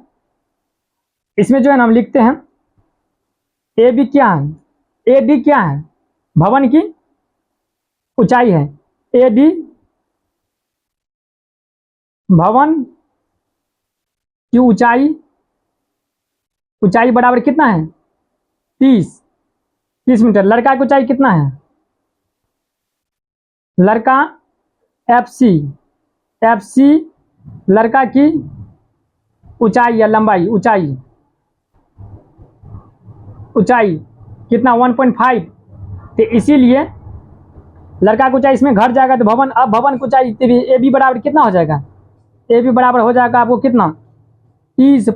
इसमें जो है ना हम लिखते हैं ए बी क्या है, ए डी क्या है, भवन की ऊंचाई है, ए डी भवन की ऊंचाई, ऊंचाई बराबर कितना है 30 मीटर। लड़का की ऊंचाई कितना है, लड़का एफ सी लड़का की ऊंचाई या लंबाई, ऊंचाई कितना 1.5। तो इसीलिए लड़का की ऊंचाई इसमें घट जाएगा, तो भवन, अब भवन की ऊंचाई ए बी बराबर कितना हो जाएगा, ए बी बराबर हो जाएगा आपको कितना 30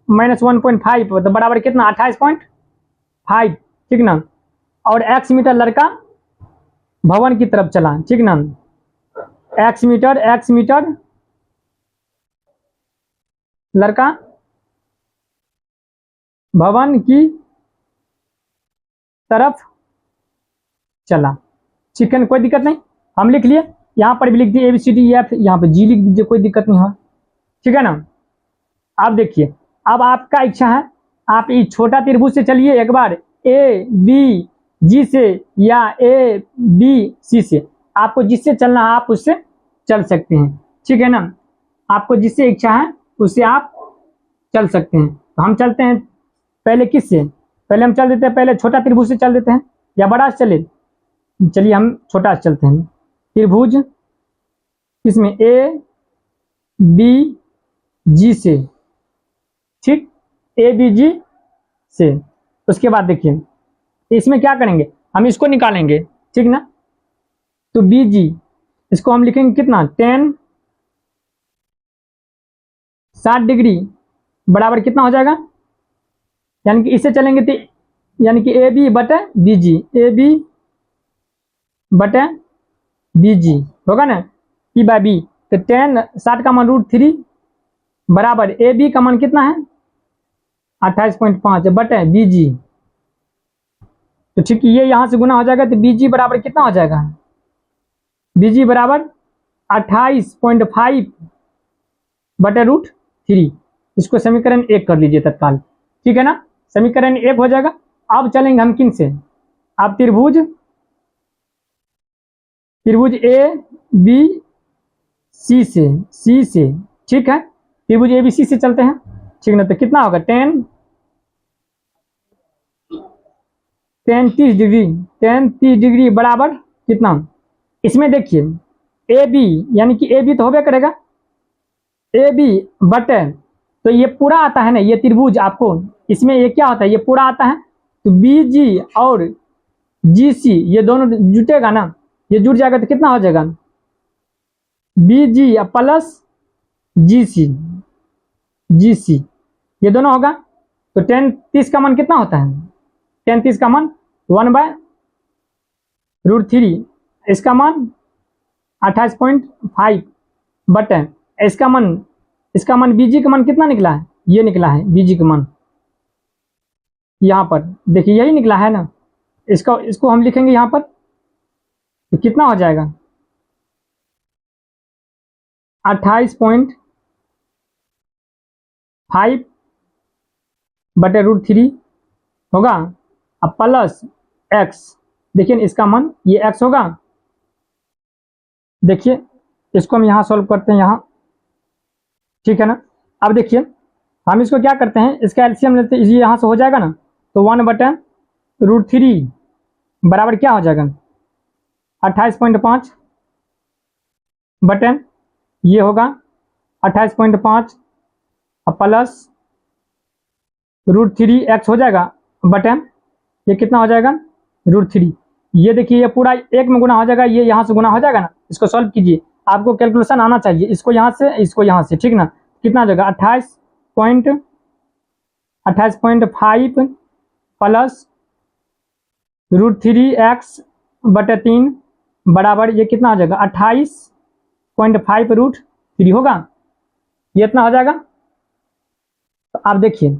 माइनस 1.5, तो बराबर कितना 28.5, ठीक ना। और x मीटर लड़का भवन की तरफ चला, ठीक ना, x मीटर लड़का भवन की तरफ चला, ठीक है, कोई दिक्कत नहीं, हम लिख लिए। यहाँ पर भी लिख दिए ABCDEF, यहाँ पे G लिख दीजिए, कोई दिक्कत नहीं हो, ठीक है ना। आप देखिए, अब आपका इच्छा है, आप इस छोटा त्रिभुज से चलिए एक बार, ABG से या ABC से, आपको जिससे चलना है आप उससे चल सकते हैं, ठीक है ना। आपको जिससे इच्छा है उससे आप चल सकते हैं। तो हम चलते हैं पहले किससे, पहले हम चल देते हैं, पहले छोटा त्रिभुज से चल देते हैं या बड़ा से चले, चलिए हम छोटा से चलते हैं। त्रिभुज इसमें ABG से, ठीक, ABG से। उसके बाद देखिए इसमें क्या करेंगे, हम इसको निकालेंगे, ठीक ना। तो BG इसको हम लिखेंगे कितना 10 60 डिग्री बराबर कितना हो जाएगा, यानी कि इससे चलेंगे तो यानी कि AB बटे BG, AB बटे BG होगा ना, P बाय B। तो 10 60 का मान √3 बराबर AB का मान कितना है 28.5 बटे BG। तो ठीक, ये यहाँ से गुना हो जाएगा, तो BG बराबर कितना हो जाएगा, BG बराबर 28.5 बटे √3। इसको समीकरण 1 कर लीजिए तत्काल, ठीक है ना, समीकरण 1 हो जाएगा। अब चलेंगे हम किन से, अब त्रिभुज ABC से, ठीक है, त्रिभुज ABC से चलते हैं, ठीक ना। तो कितना होगा 10 30 डिग्री बराबर कितना, इसमें देखिए AB यानी कि AB तो होबे करेगा, AB बटे, तो ये पूरा आता है ना, ये त्रिभुज आपको इसमें ये क्या होता है, ये पूरा आता है। तो BG और GC ये दोनों जुटेगा ना, ये जुट जाएगा तो कितना हो जाएगा BG प्लस GC ये दोनों होगा। तो 10 30 का मान कितना होता है, 10 30 का मान 1/√3, इसका मान 28.5 बटे इसका मान BG का मान कितना निकला है, ये निकला है BG का मान, यहाँ पर देखिए यही निकला है ना। इसको हम लिखेंगे यहाँ पर, तो कितना हो जाएगा 28.5 बटे √3 होगा, अब प्लस x, देखिए इसका मान ये x होगा। देखिए इसको हम यहाँ सॉल्व करते हैं यहाँ, ठीक है ना। अब देखिए हम इसको क्या करते हैं, इसका एलसीएम लेते हैं, ये यहाँ से हो जाएगा ना, तो 1/√3 बराबर क्या हो जाएगा 28.5 बटे ये होगा 28.5 प्लस √3 x हो जाएगा बटे ये कितना हो जाएगा √3। ये देखिए ये पूरा 1 में गुना हो जाएगा, ये यहाँ से गुना हो जाएगा ना। इसको सॉल्व कीजिए, आपको कैलकुलेशन आना चाहिए, इसको यहाँ से, ठीक ना। कितना हो जाएगा 28.5 प्लस √3x/3 बराबर ये कितना हो जाएगा 28.5 √3 होगा, ये इतना हो जाएगा। तो आप देखिए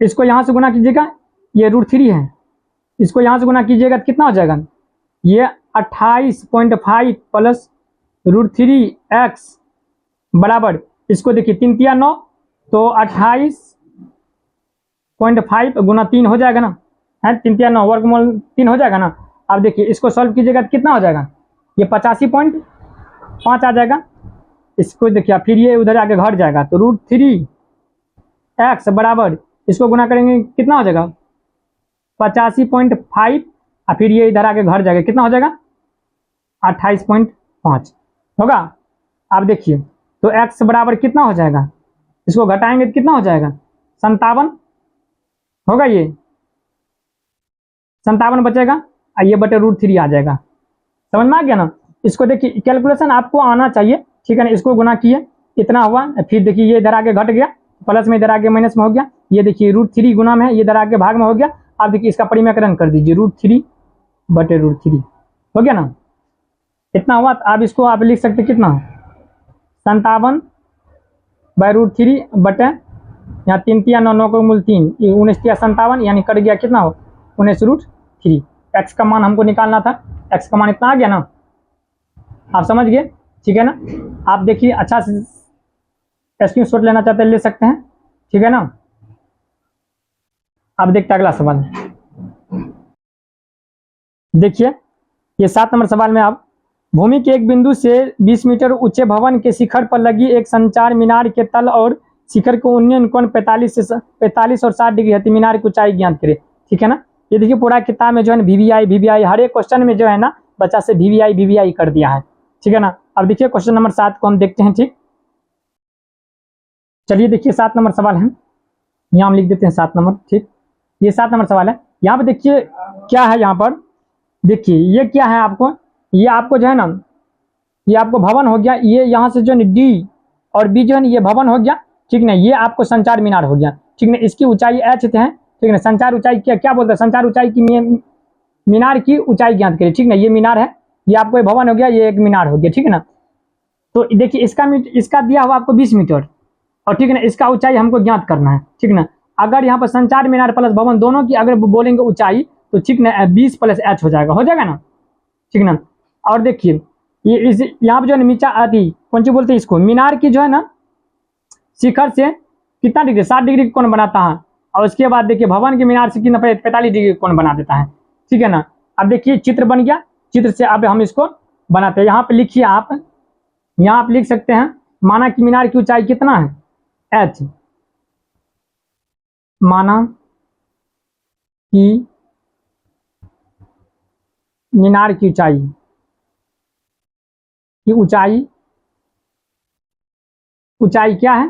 इसको यहाँ से गुना कीजिएगा, ये √3 है, इसको यहाँ से गुना कीजिएगा तो कितना हो जाएगा, ये 28.5 प्लस √3x बराबर, इसको देखिए 3 तिया 9, तो 28.5 गुना 3 हो जाएगा ना, है 3 तिया 9 वर्गमूल 3 हो जाएगा ना। अब देखिए इसको सॉल्व कीजिएगा तो कितना हो जाएगा, ये 85.5 आ जाएगा। इसको देखिए फिर ये उधर आगे घट जाएगा, तो √3x बराबर इसको गुना करेंगे कितना हो जाएगा 85.5, और फिर ये इधर आगे घट जाएगा, कितना हो जाएगा 28.5 होगा। आप देखिए तो x बराबर कितना हो जाएगा, इसको घटाएंगे तो कितना हो जाएगा 57 होगा, ये 57 बचेगा, और ये बटे √3 आ जाएगा। समझ में आ गया ना। इसको देखिए कैलकुलेशन आपको आना चाहिए, ठीक है ना। इसको गुना किए इतना हुआ, फिर देखिए ये इधर आगे घट गया, प्लस में इधर आगे माइनस में हो गया, ये देखिए √3 गुना में है, ये इधर आगे भाग में हो गया। आप देखिए इसका परिमेयकरण कर दीजिए, √3 बटे √3 हो गया ना, इतना हुआ। तो आप इसको आप लिख सकते कितना 57/√3 बटे यहाँ 3 तिया 9 9 को मूल 3, 19 तिया 57, यानी कट गया कितना हो 19√3। एक्स का मान हमको निकालना था, एक्स का मान इतना आ गया ना, आप समझ गए, ठीक है ना। आप देखिए अच्छा से स्क्रीनशॉट लेना चाहते हैं ले सकते हैं, ठीक है ना। अब देखते हैं अगला सवाल, देखिए ये 7 नंबर सवाल में आप भूमि के एक बिंदु से 20 मीटर ऊंचे भवन के शिखर पर लगी एक संचार मीनार के तल और शिखर को उन्नयन कोण 45 और 60 डिग्री है, मीनार की ऊंचाई ज्ञात करे, ठीक है ना। ये देखिए पूरा किताब में जो है ना वीवीआई हर एक क्वेश्चन में जो है ना बच्चा से वीवीआई कर दिया है, ठीक है ना। अब देखिए क्वेश्चन नंबर 7 को हम देखते हैं, ठीक। चलिए देखिए 7 नंबर सवाल है, यहाँ हम लिख देते हैं 7 नंबर, ठीक। ये 7 नंबर सवाल है, यहाँ पे देखिए क्या है, यहाँ पर देखिए ये क्या है आपको, ये आपको जो है ना ये आपको भवन हो गया, ये यहाँ से जो है डी और बी जो है ना ये भवन हो गया, ठीक ना। ये आपको संचार मीनार हो गया, ठीक ना। इसकी ऊंचाई h है, ठीक ना। संचार ऊंचाई क्या बोलते हैं, संचार ऊंचाई की मीनार की ऊंचाई ज्ञात करिए, ठीक ना। ये मीनार है, ये आपको एक भवन हो गया, ये एक मीनार हो गया, ठीक है ना। तो देखिए इसका दिया हुआ आपको 20 मीटर, और ठीक है ना इसका ऊंचाई हमको ज्ञात करना है, ठीक ना। अगर यहाँ पर संचार मीनार प्लस भवन दोनों की अगर बोलेंगे ऊंचाई तो ठीक ना 20 + h हो जाएगा ना, ठीक ना। और देखिए ये इस यहाँ पर जो है नीचा आदि कौन सी बोलते हैं इसको, मीनार की जो है ना शिखर से कितना डिग्री 60 डिग्री कोण बनाता है, और उसके बाद देखिए भवन के मीनार से कितना 45 डिग्री कोण बना देता है, ठीक है ना। अब देखिए चित्र बन गया, चित्र से अब हम इसको बनाते हैं। यहाँ पे लिखिए आप, यहाँ आप लिख सकते हैं माना कि मीनार की ऊंचाई कितना है h, माना कि मीनार की ऊंचाई क्या है,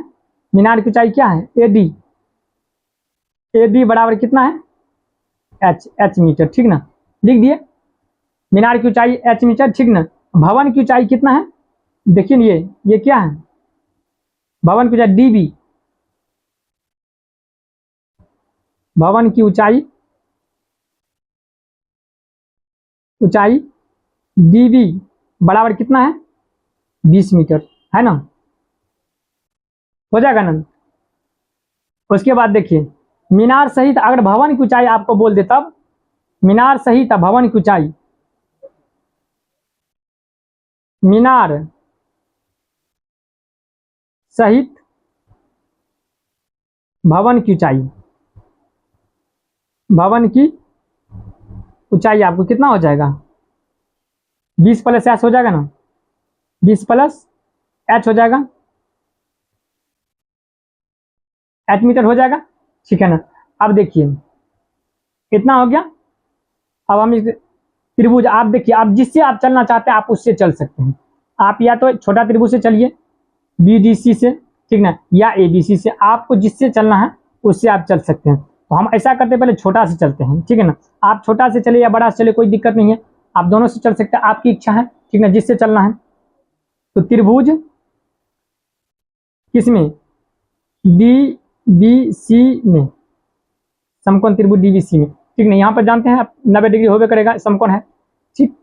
मीनार की ऊंचाई क्या है AD बराबर कितना है h मीटर, ठीक ना। लिख दिए मीनार की ऊंचाई h मीटर, ठीक ना। भवन की ऊंचाई कितना है, देखिए ये क्या है, भवन की ऊंचाई DB, भवन की ऊंचाई DB बराबर कितना है 20 मीटर, है ना, हो जाएगा ना। उसके बाद देखिए मीनार सहित अगर भवन की ऊंचाई आपको बोल दे तब मीनार सहित भवन की ऊंचाई, मीनार सहित भवन की ऊंचाई आपको कितना हो जाएगा 20 + h हो जाएगा ना, 20 + h हो जाएगा, h मीटर हो जाएगा, ठीक है ना। अब देखिए कितना हो गया। अब हम इस त्रिभुज आप देखिए, आप जिससे आप चलना चाहते हैं आप उससे चल सकते हैं। आप या तो छोटा त्रिभुज से चलिए BDC से, ठीक ना, या ABC से, आपको जिससे चलना है उससे आप चल सकते हैं। तो हम ऐसा करते हैं पहले छोटा से चलते हैं, ठीक है ना। आप छोटा से चले या बड़ा से चले कोई दिक्कत नहीं है, आप दोनों से चल सकते हैं, आपकी इच्छा है, ठीक ना, जिससे चलना है। तो त्रिभुज किसमें बी सी में, समकोण त्रिभुज डीबीसी में, ठीक नहीं, यहाँ पर जानते हैं 90 डिग्री होबे करेगा, समकोण है, ठीक।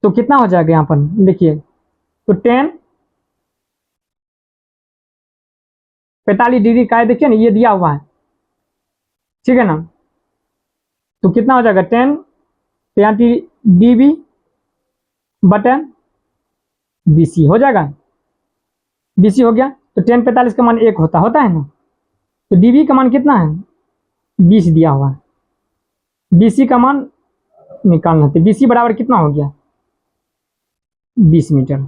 तो कितना हो जाएगा यहाँ पर देखिए, तो 45 डिग्री का है, देखिए ना ये दिया हुआ है, ठीक है ना। तो कितना हो जाएगा 10 डीबी बटन बीसी हो जाएगा, बीसी हो गया। तो 10 45 का मान 1 होता है ना, तो डीबी का मान कितना है 20 दिया हुआ है, बीसी का मान निकालना था, बीसी बराबर कितना हो गया 20 मीटर,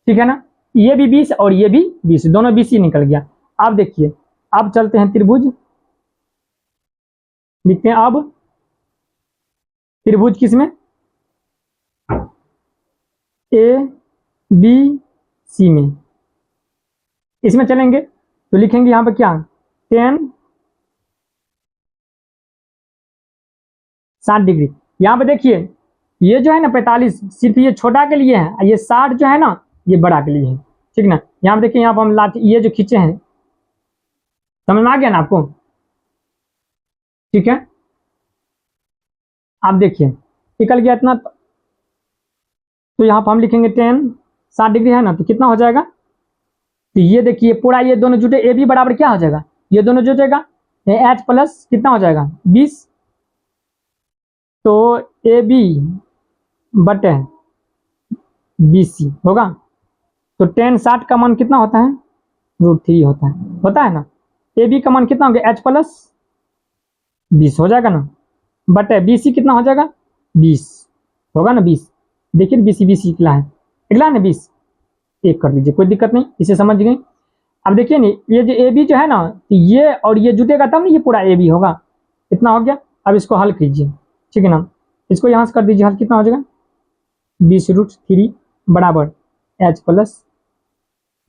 ठीक है ना। ये भी 20 और ये भी 20, दोनों 20 ही निकल गया। अब देखिए, अब चलते हैं त्रिभुज, लिखते हैं अब त्रिभुज किसमें, ए बी सी में, इसमें चलेंगे तो लिखेंगे यहां पर क्या 60 डिग्री। यहां पर देखिए ये जो है ना 45 सिर्फ ये छोटा के लिए है, ये 60 जो है ना ये बड़ा के लिए है, ठीक ना। यहां पर देखिए, यहाँ पर हम लाठी ये जो खींचे हैं, समझ में आ गया ना आपको, ठीक है। आप देखिए निकल गया इतना, तो यहाँ पर हम लिखेंगे 60 डिग्री है ना, तो कितना हो जाएगा, तो ये देखिए पूरा ये दोनों जुटे, ए बी बराबर क्या हो जाएगा, ये दोनों जुटेगा एच प्लस कितना हो जाएगा 20, तो ए बी बटे बी सी होगा। तो 60 का मान कितना होता है √3 होता है ना। ए बी का मान कितना हो गया एच प्लस 20 हो जाएगा ना, बटे बी सी कितना हो जाएगा 20 होगा ना, 20 देखिए बी सी निकला है ना 20, एक कर लीजिए कोई दिक्कत नहीं, इसे समझ गए। अब देखिए नी ये जो ए बी जो है ना, ये और ये जुटेगा तब ना ये पूरा ए बी होगा, इतना हो गया। अब इसको हल कीजिए, ठीक है ना, इसको यहाँ से कर दीजिए हल, कितना हो जाएगा 20√3 बराबर एच प्लस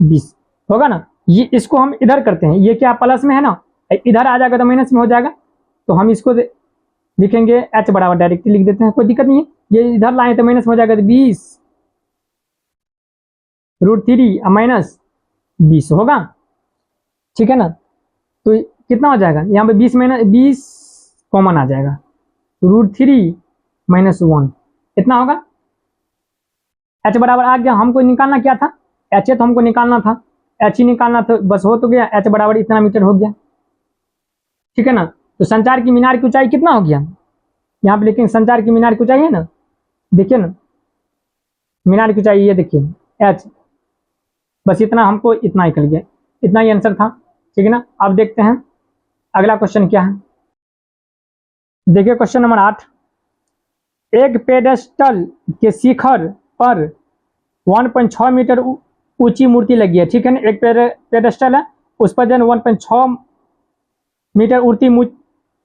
20 होगा ना। ये इसको हम इधर करते हैं, ये क्या प्लस में है ना, इधर आ जाएगा तो माइनस में हो जाएगा, तो हम इसको लिखेंगे एच बराबर डायरेक्टली लिख देते हैं, कोई दिक्कत नहीं है। ये इधर लाए तो माइनस में हो जाएगा, तो 20√3 माइनस 20 होगा, ठीक है ना। तो कितना हो जाएगा यहाँ पे 20 कॉमन आ जाएगा, √3 - 1 इतना होगा। एच बराबर आ गया, हमको निकालना क्या था एच, तो हमको निकालना था एच ही निकालना था, बस हो तो गया, एच बराबर इतना मीटर हो गया, ठीक है ना। तो संचार की मीनार की ऊंचाई कितना हो गया, यहाँ पे लेकिन संचार की मीनार की ऊंचाई है ना, देखिए ना मीनार की ऊंचाई ये देखिए एच, बस इतना हमको इतना निकल गया, इतना ही आंसर था, ठीक है ना। अब देखते हैं अगला क्वेश्चन क्या है, देखिए क्वेश्चन नंबर 8, एक पेडेस्टल के शिखर पर 1.6 मीटर ऊंची मूर्ति लगी है, ठीक है ना। एक पेडेस्टल है, उस पर जो 1.6 मीटर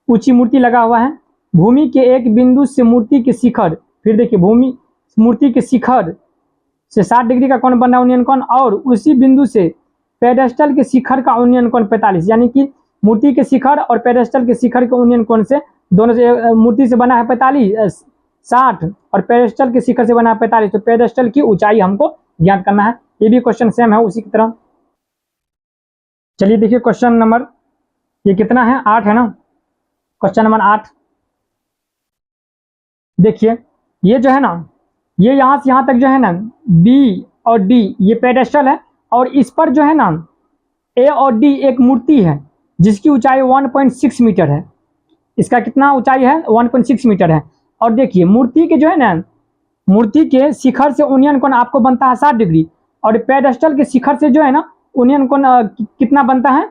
ऊंची मूर्ति लगा हुआ है। भूमि के एक बिंदु से मूर्ति के शिखर, फिर देखिए मूर्ति के शिखर से 60 डिग्री का कोण बन रहा है उन्नयन कोण, और उसी बिंदु से पेडेस्टल के शिखर का उन्नयन कोण 45, यानी कि मूर्ति के शिखर और पेडेस्टल के शिखर के उन्नयन कोण से दोनों से मूर्ति से बना है 45 60 और पेडेस्टल के शिखर से बना है 45, तो पेडेस्टल की ऊंचाई हमको ज्ञात करना है। ये भी क्वेश्चन सेम है उसी की तरह। चलिए देखिए क्वेश्चन नंबर ये कितना है 8 है ना, क्वेश्चन नंबर 8 देखिए, ये जो है ना ये यहाँ से यहाँ तक जो है ना बी और डी ये पेडेस्टल है, और इस पर जो है ना ए और डी एक मूर्ति है जिसकी ऊंचाई 1.6 मीटर है, इसका कितना ऊंचाई है 1.6 मीटर है। और देखिए मूर्ति के जो है ना मूर्ति के शिखर से उन्नयन कोण आपको बनता है 60 डिग्री, और पेडेस्टल के शिखर से जो है ना उन्नयन कोण कितना बनता है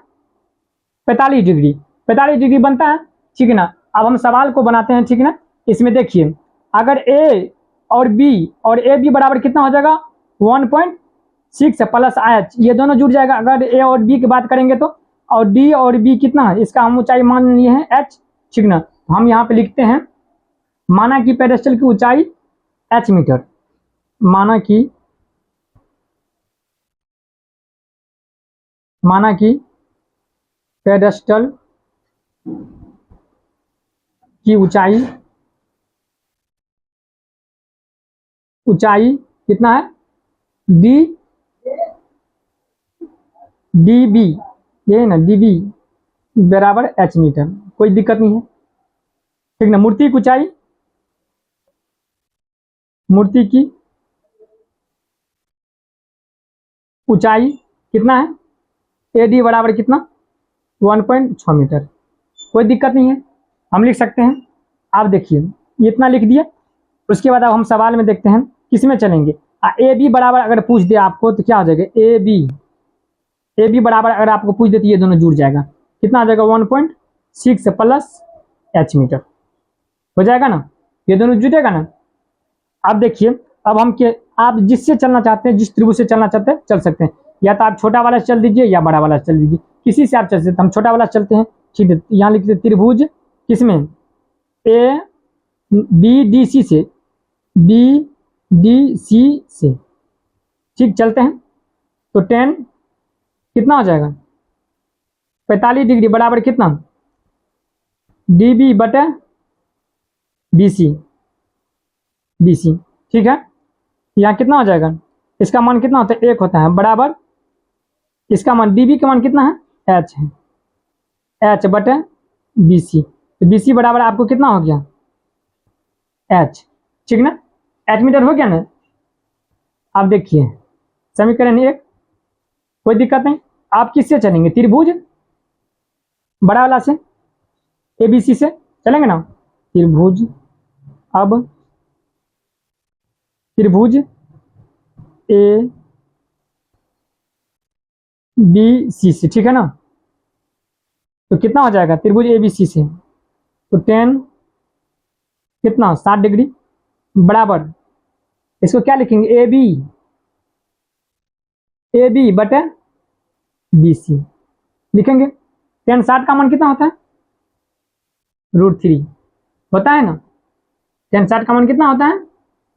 45 डिग्री, 45 डिग्री बनता है, ठीक है ना। अब हम सवाल को बनाते हैं, ठीक है ना। इसमें देखिए अगर ए और बी बराबर कितना हो जाएगा 1.6 प्लस एच, ये दोनों जुड़ जाएगा अगर ए और बी की बात करेंगे तो, और डी और बी कितना है इसका हम ऊंचाई मान लिए हैं एच, ठीक ना। हम यहाँ पे लिखते हैं माना कि पेडेस्टल की ऊंचाई एच मीटर, माना कि पेडेस्टल की ऊंचाई कितना है डी बी ये है ना db बराबर h मीटर, कोई दिक्कत नहीं है, ठीक ना। मूर्ति की ऊंचाई, मूर्ति की ऊंचाई कितना है, AD बराबर कितना 1.6 मीटर, कोई दिक्कत नहीं है, हम लिख सकते हैं। आप देखिए ये इतना लिख दिया, उसके बाद अब हम सवाल में देखते हैं किस में चलेंगे। ए बी बराबर अगर पूछ दे आपको तो क्या हो जाएगा, ए बी बराबर अगर आपको पूछ दे तो ये दोनों जुड़ जाएगा, कितना आ जाएगा 1.6 प्लस h मीटर, हो जाएगा ना, ये दोनों जुटेगा ना। अब देखिए अब हम के आप जिससे चलना चाहते हैं, जिस त्रिभुज से चलना चाहते हैं चल सकते हैं, या तो आप छोटा वाला चल दीजिए या बड़ा वाला चल दीजिए, किसी से आप चल सकते हैं। हम छोटा वाला चलते हैं, ठीक है। यहाँ लिख दीजिए त्रिभुज किसमें, ए बी डी सी से, बी डी सी से, ठीक, चलते हैं। तो 10 कितना हो जाएगा 45 डिग्री बराबर कितना डी बी बटे बी सी, बी सी, ठीक है। यहाँ कितना हो जाएगा, इसका मान कितना होता है 1 होता है, बराबर इसका मान डी बी का मान कितना है h है, h बटे बी सी, तो बी सी बराबर आपको कितना हो गया h, ठीक ना, h मीटर हो गया ना। आप देखिए समीकरण 1, कोई दिक्कत नहीं। आप किससे चलेंगे, त्रिभुज बड़ा वाला से, ए बी सी से चलेंगे ना, त्रिभुज, अब त्रिभुज ए बी सी से, ठीक है ना। तो कितना हो जाएगा त्रिभुज ए बी सी से, तो 10 कितना 60 डिग्री बराबर, इसको क्या लिखेंगे ए बी बटे बी सी लिखेंगे। 10 60 का मान कितना होता है √3 होता है ना, 10 60 का मान कितना होता है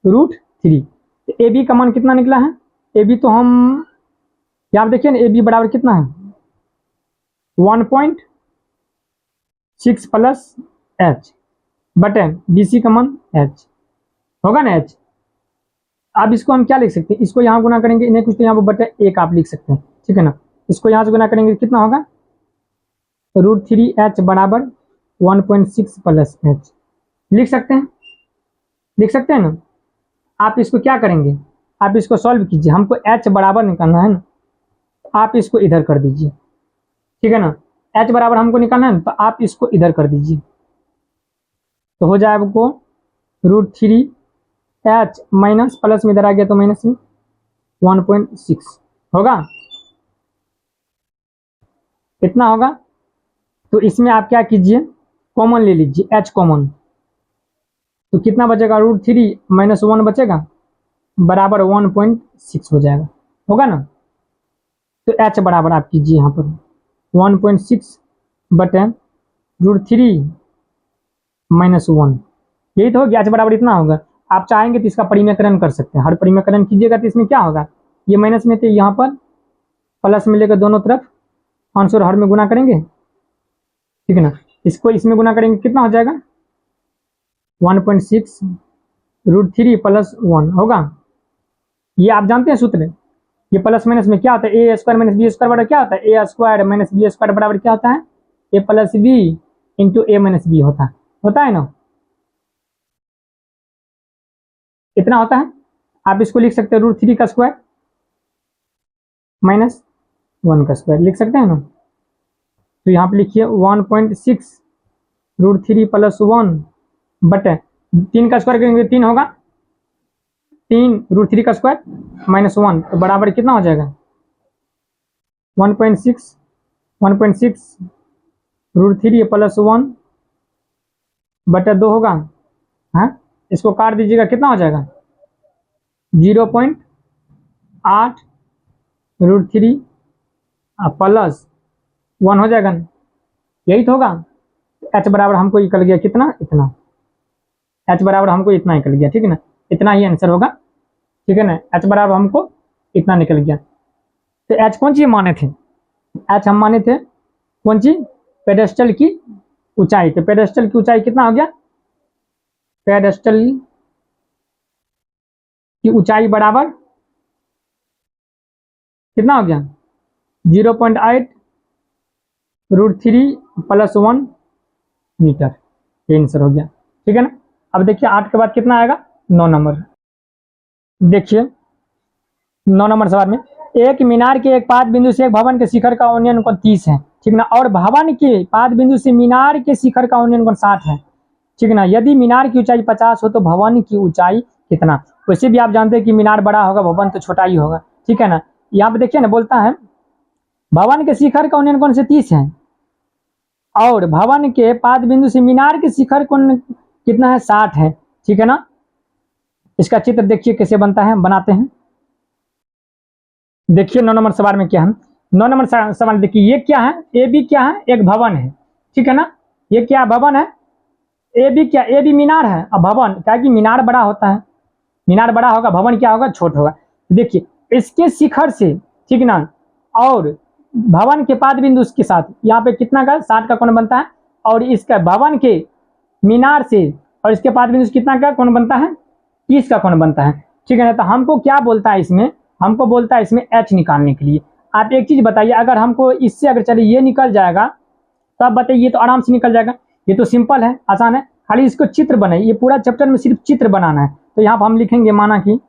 √3। ए बी का मान कितना निकला है, ए बी तो हम यहाँ देखिए ना, ए बी बराबर कितना है 1.6 प्लस h बटे बी सी का मान h होगा ना h। अब इसको हम क्या लिख सकते हैं, इसको यहाँ गुना करेंगे, इन्हें कुछ तो यहाँ पर बटे 1 आप लिख सकते हैं, ठीक है ना। इसको यहाँ से गुना करेंगे कितना होगा √3h बराबर 1.6 प्लस h, लिख सकते हैं, लिख सकते हैं ना। आप इसको क्या करेंगे, आप इसको सॉल्व कीजिए, हमको h बराबर निकालना है ना, आप इसको इधर कर दीजिए, ठीक है ना। h बराबर हमको निकालना है ना, तो आप इसको इधर कर दीजिए, तो हो जाए आपको √3h माइनस प्लस में इधर आ गया तो माइनस में 1.6 होगा, इतना होगा। तो इसमें आप क्या कीजिए कॉमन ले लीजिए h कॉमन, तो कितना बचेगा √3 माइनस 1 बचेगा बराबर 1.6 हो जाएगा, होगा ना। तो h बराबर आप कीजिए यहाँ पर 1.6 बटे √3 माइनस 1, यही तो हो गया, h बराबर इतना होगा। आप चाहेंगे तो इसका परिमेयकरण कर सकते हैं, हर परिमेयकरण कीजिएगा तो इसमें क्या होगा, ये माइनस में थे यहाँ पर प्लस में लेकर दोनों तरफ अंश और हर में गुना करेंगे, ठीक है ना। इसको इसमें गुना करेंगे कितना हो जाएगा 1.6 √3 प्लस 1 होगा। ये आप जानते हैं सूत्र, ये प्लस माइनस में क्या होता है ए स्क्वायर माइनस बी स्क्वायर बराबर क्या होता है ए स्क्वायर माइनस बी स्क्वायर बराबर क्या होता है ए प्लस बी इंटू ए माइनस बी होता है ना, इतना होता है। आप इसको लिख सकते हैं √3 का स्क्वायर माइनस 1 का स्क्वायर लिख सकते हैं ना। तो यहाँ पे लिखिए 1.6 √3 प्लस 1 बटे 3 का स्क्वायर करेंगे 3 होगा, 3 √3 का स्क्वायर माइनस 1 तो बराबर कितना हो जाएगा 1.6 √3 प्लस 1 बटे 2 होगा, हाँ इसको काट दीजिएगा कितना हो जाएगा 0.8 √3 प्लस 1 हो जाएगा, यही तो होगा। h बराबर हमको निकल गया कितना इतना, h बराबर हमको इतना निकल गया, ठीक है ना, इतना ही आंसर होगा, ठीक है ना। h बराबर हमको इतना निकल गया। तो h कौन सी माने थे, h हम माने थे कौन सी पेडेस्टल की ऊंचाई, तो पेडेस्टल की ऊंचाई कितना हो गया, पेडेस्टल की ऊंचाई बराबर कितना हो गया 0.8 √3 + 1 मीटर, ये आंसर हो गया। ठीक है ना। अब देखिए 8 के बाद कितना आएगा, 9 नंबर। देखिए 9 नंबर सवाल में, एक मीनार के एक पाद बिंदु से एक भवन के शिखर का उन्नयन कोण 30 है, ठीक ना, और भवन के पाद बिंदु से मीनार के शिखर का उन्नयन कोण 60 है, ठीक ना। यदि मीनार की ऊंचाई 50 हो तो भवन की ऊंचाई कितना। वैसे भी आप जानते हैं कि मीनार बड़ा होगा, भवन तो छोटा ही होगा, ठीक है ना। यहाँ पे देखिए ना, बोलता है भवन के शिखर का उन्नयन कोण से 30 है और भवन के पाद बिंदु से मीनार के शिखर कोण कितना है, 60 है, ठीक है ना। इसका चित्र देखिए कैसे बनता है, बनाते हैं। देखिए 9 नंबर सवाल में क्या है, 9 नंबर सवाल देखिए, ये क्या है, ए बी क्या है, एक भवन है, ठीक है ना। ये क्या भवन है, ए बी क्या, ए बी मीनार है, अब भवन क्या कि मीनार बड़ा होता है, मीनार बड़ा होगा, भवन क्या होगा, छोटा होगा। देखिए इसके शिखर से, ठीक ना, और भवन के पाद बिंदु के साथ यहाँ पे कितना का 60 का कोण बनता है, और इसका भवन के मीनार से और इसके पाद बिंदु से कितना का कोण बनता है, 30 का कोण बनता है, ठीक है ना। तो हमको क्या बोलता है इसमें, हमको बोलता है इसमें एच निकालने के लिए। आप एक चीज बताइए, अगर हमको इससे अगर चलिए ये निकल जाएगा तो आप बताइए, तो आराम से निकल जाएगा, ये तो सिंपल है, आसान है, खाली इसको चित्र बनाइए। ये पूरा चैप्टर में सिर्फ चित्र बनाना है। तो यहाँ पर हम लिखेंगे माना कि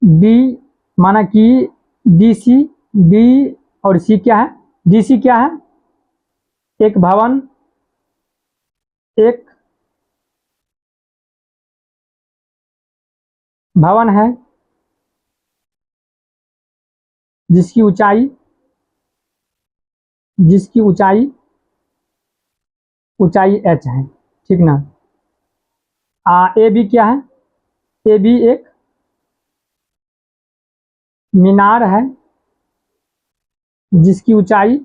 डी, माना कि डी सी, डी और सी क्या है, डी सी क्या है, एक भवन, एक भवन है जिसकी ऊंचाई h है, ठीक ना। ए बी क्या है, ए बी एक मीनार है जिसकी ऊंचाई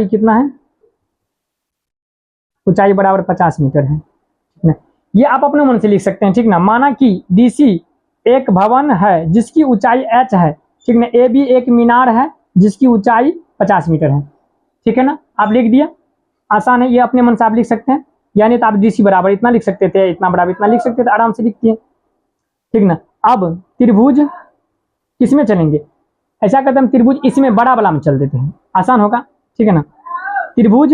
कितना है, ऊंचाई बराबर 50 मीटर है, ठीक ना। ये आप अपने मन से लिख सकते हैं, ठीक ना। माना कि डीसी एक भवन है जिसकी ऊंचाई h है, ठीक ना। ए बी एक मीनार है जिसकी ऊंचाई 50 मीटर है, ठीक है ना। आप लिख दिया, आसान है, ये अपने मन से आप लिख सकते हैं। यानी तो आप डीसी बराबर इतना लिख सकते थे, इतना बराबर इतना लिख सकते थे, आराम से लिखती है, ठीक ना। अब त्रिभुज किसमें चलेंगे, ऐसा करते हम त्रिभुज इसमें बड़ा वाला में चल देते हैं, आसान होगा, ठीक है ना। त्रिभुज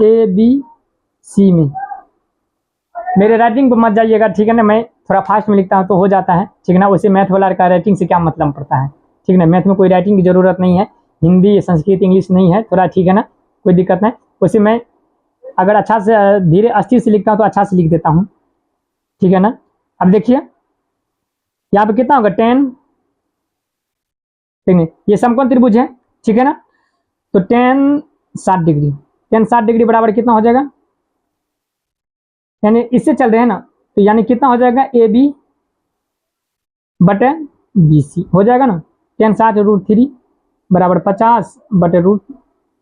ए बी सी में, मेरे राइटिंग पर मत जाइएगा, ठीक है ना, मैं थोड़ा फास्ट में लिखता हूँ तो हो जाता है, ठीक है ना। वैसे मैथ वाला का राइटिंग से क्या मतलब पड़ता है, ठीक है ना। मैथ में कोई राइटिंग की जरूरत नहीं है, हिंदी संस्कृत इंग्लिश नहीं है थोड़ा, ठीक है ना, कोई दिक्कत नहीं। वैसे मैं अगर अच्छा से धीरे अस्थिर से लिखता हूँ तो अच्छा से लिख देता हूँ, ठीक है ना। अब देखिए यहाँ पे कितना होगा 10, ठीक है, ये समकोण त्रिभुज है, ठीक है ना। तो 10 60 डिग्री, 10 60 डिग्री बराबर कितना हो जाएगा, यानी इससे चल रहे हैं ना, तो यानी कितना हो जाएगा, ए बी बटे बी सी हो जाएगा ना। 10 60 √3 बराबर 50 बटे रूट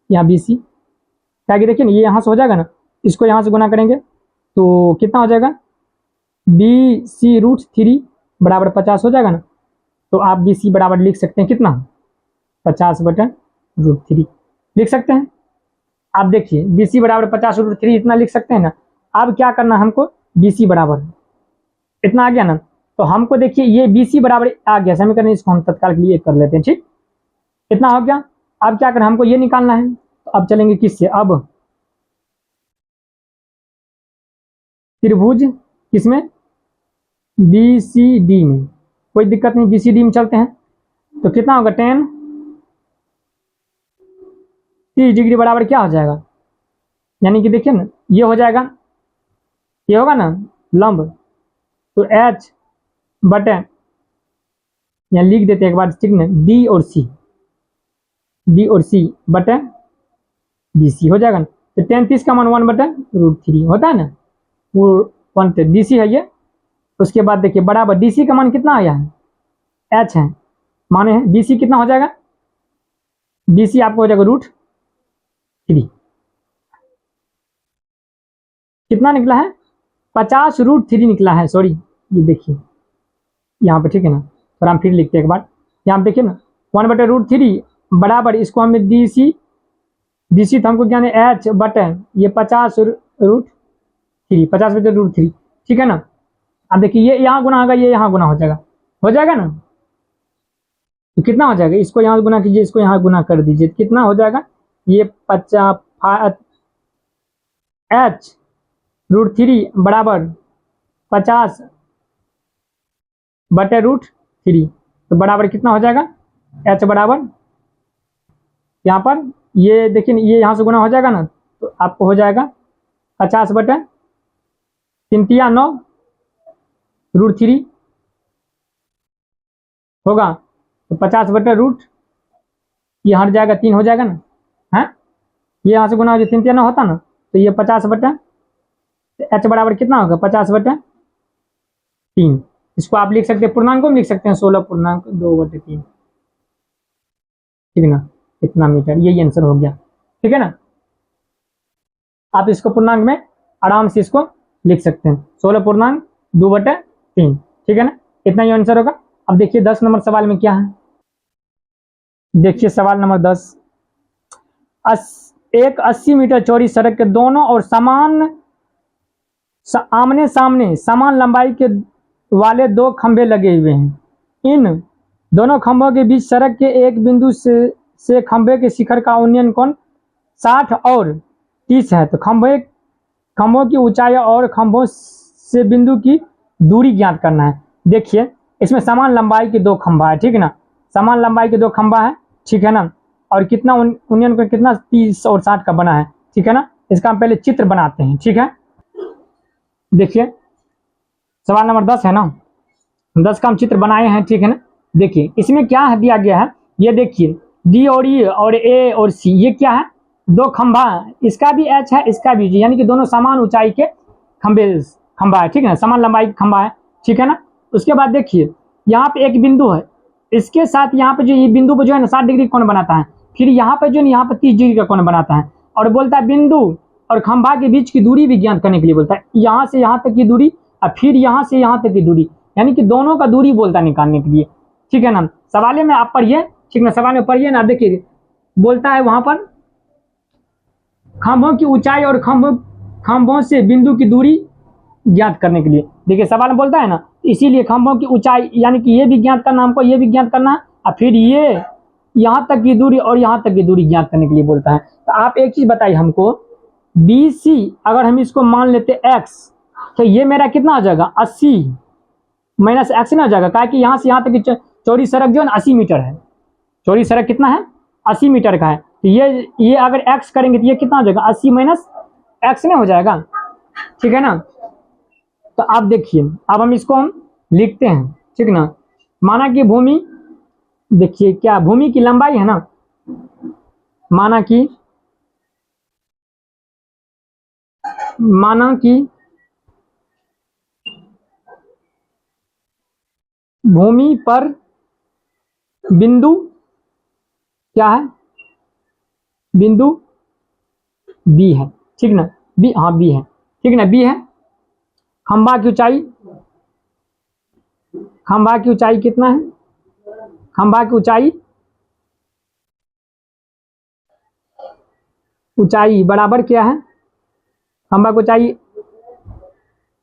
यहाँ बी सी, क्या कि देखिए ना, ये यहाँ से हो जाएगा ना, इसको यहाँ से गुना करेंगे तो कितना हो जाएगा, बी सी √3 बराबर 50 हो जाएगा ना। तो आप बी सी बराबर लिख सकते हैं कितना, 50 बटे √3 लिख सकते हैं। आप देखिए बी सी बराबर 50 √3 इतना लिख सकते हैं ना। अब क्या करना है हमको, बी सी बराबर इतना आ गया ना, तो हमको देखिए ये बी सी बराबर आ गया समीकरण, इसको हम तत्काल के लिए कर लेते हैं, ठीक, इतना हो गया। अब क्या करना, हमको ये निकालना है, तो अब चलेंगे किससे, अब त्रिभुज किसमें, बी सी डी में, कोई दिक्कत नहीं, बी सी डी में चलते हैं। तो कितना होगा 10 30 डिग्री बराबर क्या हो जाएगा, यानी कि देखिए ना, ये हो जाएगा, ये होगा ना लंब, तो एच बटे यहाँ लिख देते हैं एक बार, ठीक ना, डी और सी बटे बी सी हो जाएगा ना। तो 10 30 का मान 1 बटे √3 होता है ना, वो 1 डी सी है ये। उसके बाद देखिए बराबर डी सी का मान कितना आया है, एच है, माने हैं बी सी कितना हो जाएगा, बी सी आपको हो जाएगा √3, कितना निकला है, 50 √3 निकला है, सॉरी ये देखिए यहाँ पे, ठीक है ना। और हम फिर लिखते हैं एक बार, यहाँ पे देखिए ना 1 बटे √3 बराबर, इसको हमें डी सी तो हमको क्या है एच बटे ये 50 √3, 50 बटे √3, ठीक है ना। अब देखिए ये यहाँ गुना होगा, ये यहाँ गुना हो जाएगा ना। तो कितना हो जाएगा, इसको यहाँ गुना कीजिए, इसको यहाँ गुना कर दीजिए, कितना हो जाएगा, ये 50 h√3 बराबर 50/√3। तो बराबर कितना हो जाएगा, h बराबर यहाँ पर ये देखिए ये यहाँ से गुना हो जाएगा ना, तो आपको हो जाएगा 50/3×9√3 होगा। तो 50/√, ये हट जाएगा, 3 हो जाएगा ना, है ये यहाँ से गुना हो जाए, 3×3 होता ना, तो ये 50/, h बराबर कितना होगा 50/3। इसको आप लिख सकते हैं पूर्णांकों में, लिख सकते हैं 16.2/3, ठीक है ना, इतना मीटर, यही आंसर हो गया, ठीक है ना। आप इसको पूर्णांक में आराम से इसको लिख सकते हैं 16.2/3, ठीक है ना, इतना ही आंसर होगा। अब देखिए 10 नंबर सवाल में क्या है, देखिए सवाल नंबर 10, एक 80 मीटर चौड़ी सड़क के दोनों और आमने सामने समान लंबाई के वाले 2 खंभे लगे हुए हैं। इन दोनों खंभों के बीच सड़क के एक बिंदु से खंभे के शिखर का उन्नयन कोण 60 और 30 है। तो खंभों की ऊंचाई और खंभों से बिंदु की दूरी ज्ञात करना है। देखिए इसमें समान लंबाई के 2 खंभा है, ठीक है ना, समान लंबाई के 2 खंभा है, ठीक है ना, और कितना उन्नयन कोण कितना 30 और 60 का बना है, ठीक है ना। इसका हम पहले चित्र बनाते हैं, ठीक है। देखिए सवाल नंबर 10 है ना, 10 का हम चित्र बनाए हैं, ठीक है ना। देखिए इसमें क्या दिया गया है, ये देखिए डी और ई और ए और सी, ये क्या है 2 खंभा, इसका भी एच है, इसका भी जी, यानी कि दोनों समान ऊंचाई के खंभा है, ठीक है ना, समान लंबाई का खंभा है, ठीक है ना। उसके बाद देखिए यहाँ पे एक बिंदु है, इसके साथ यहाँ पे जो ये बिंदु पे जो है ना 60 डिग्री कोण बनाता है, फिर यहाँ पे जो है यहाँ पे 30 डिग्री का कोण बनाता है, और बोलता है बिंदु और खंभा के बीच की दूरी भी ज्ञात करने के लिए बोलता है, यहाँ से यहाँ तक की दूरी और फिर यहाँ से यहाँ तक की दूरी, यानी कि दोनों का दूरी बोलता है निकालने के लिए, ठीक है ना। सवाल में आप पढ़िए, ठीक है, सवाल में पढ़िए ना, देखिए बोलता है वहां पर खंभों की ऊंचाई और खंभों से बिंदु की दूरी ज्ञात करने के लिए। देखिए सवाल में बोलता है ना, इसीलिए खंभों की ऊंचाई यानी कि ये भी ज्ञात करना हमको, ये भी ज्ञात करना, और फिर ये यहाँ तक की दूरी और यहाँ तक की दूरी ज्ञात करने के लिए बोलता है। तो आप एक चीज बताइए हमको, BC अगर हम इसको मान लेते x, तो ये मेरा कितना आ जाएगा 80 माइनस x ना आ जाएगा, क्या कि यहाँ से यहाँ तक की चौड़ी सड़क जो है ना 80 मीटर है, चौड़ी सड़क कितना है 80 मीटर का है। तो ये अगर x करेंगे तो ये कितना हो जाएगा 80 माइनस x ना हो जाएगा, ठीक है ना। तो आप देखिए अब हम इसको हम लिखते हैं, ठीक ना। माना कि भूमि, देखिए क्या भूमि की लंबाई है ना, माना कि भूमि पर बिंदु क्या है, बिंदु B है, ठीक ना, B, हाँ B है, ठीक ना, B है। खंभा की ऊंचाई कितना है, खंभा की ऊंचाई बराबर क्या है, खंभा की ऊंचाई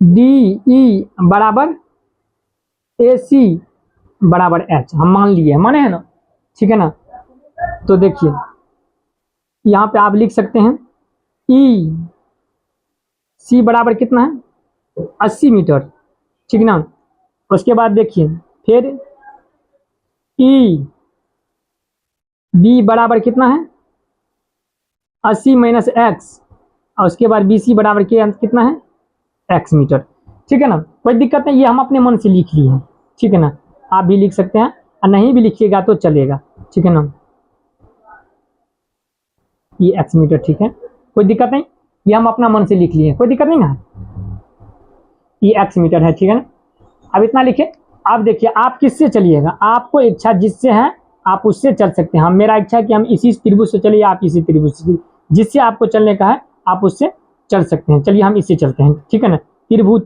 DE बराबर AC बराबर H, हम मान लिए, माने है ना, ठीक है ना। तो देखिए यहाँ पे आप लिख सकते हैं EC बराबर कितना है 80 मीटर, ठीक ना। उसके बाद देखिए फिर EB बराबर कितना है 80 माइनस x, और उसके बाद BC बराबर कितना है x मीटर, ठीक है ना। कोई दिक्कत नहीं, ये हम अपने मन से लिख लिए हैं, ठीक है ना, आप भी लिख सकते हैं और नहीं भी लिखिएगा तो चलेगा, ठीक है ना। ये x मीटर, ठीक है, कोई दिक्कत नहीं, ये हम अपना मन से लिख लिए, कोई दिक्कत नहीं ना, ये x मीटर है, ठीक है ना। अब इतना लिखे। अब देखिए आप किससे चलिएगा, आपको इच्छा जिससे है आप उससे चल सकते हैं। हम मेरा इच्छा है कि हम इसी त्रिभुज से चलिए, आप इसी त्रिभुज से, जिससे आपको चलने का है आप उससे चल सकते हैं। चलिए हम इससे चलते हैं, ठीक है ना। त्रिभुज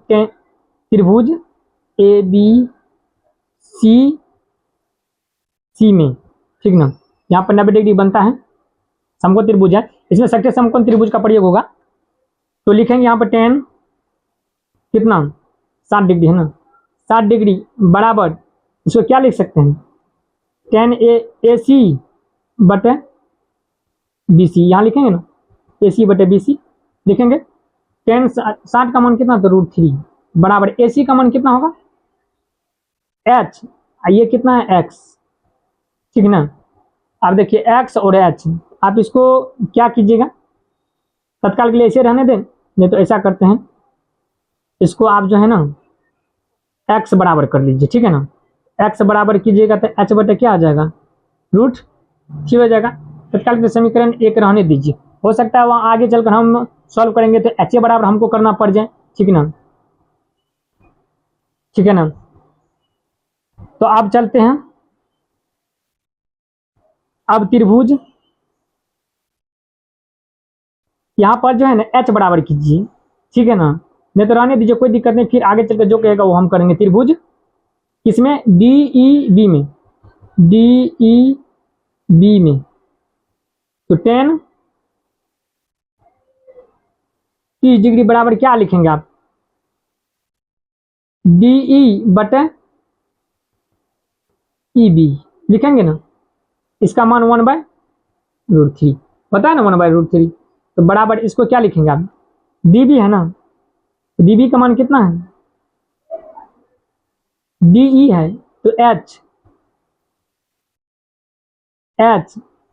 ABC में, ठीक ना, यहाँ पर 90 डिग्री बनता है, समकोण त्रिभुज है, इसमें सत्य समकोण त्रिभुज का प्रयोग होगा। तो लिखेंगे यहाँ पर tan कितना 60 डिग्री है ना, 60 डिग्री बराबर इसको क्या लिख सकते हैं, tan AC बटे BC, यहाँ लिखेंगे ना AC बटे BC लिखेंगे। tan 60 का मान कितना तो √3 बराबर AC का मान कितना होगा H, ये कितना है X, ठीक है ना। अब देखिए X और H, आप इसको क्या कीजिएगा, तत्काल के लिए ऐसे रहने दें, नहीं तो ऐसा करते हैं, इसको आप जो है ना X बराबर कर लीजिए, ठीक है ना। X बराबर कीजिएगा तो H बटे क्या आ जाएगा √3 हो जाएगा। तत्काल के लिए समीकरण 1 रहने दीजिए, हो सकता है वहाँ आगे चलकर हम सॉल्व करेंगे तो H बराबर हमको करना पड़ जाए, ठीक ना, ठीक है ना। तो अब चलते हैं, अब त्रिभुज यहाँ पर जो है ना H बराबर कीजिए, ठीक है ना, नहीं तो रहने दीजिए कोई दिक्कत नहीं, फिर आगे चलकर जो कहेगा वो हम करेंगे। त्रिभुज किसमें DEB में, DEB में तो tan 30 डिग्री बराबर क्या लिखेंगे आप DE बटे EB लिखेंगे ना, इसका मान 1/√3 पता है ना, 1/√3, तो बराबर इसको क्या लिखेंगे आप DB है ना, DB का मान कितना है DE है तो H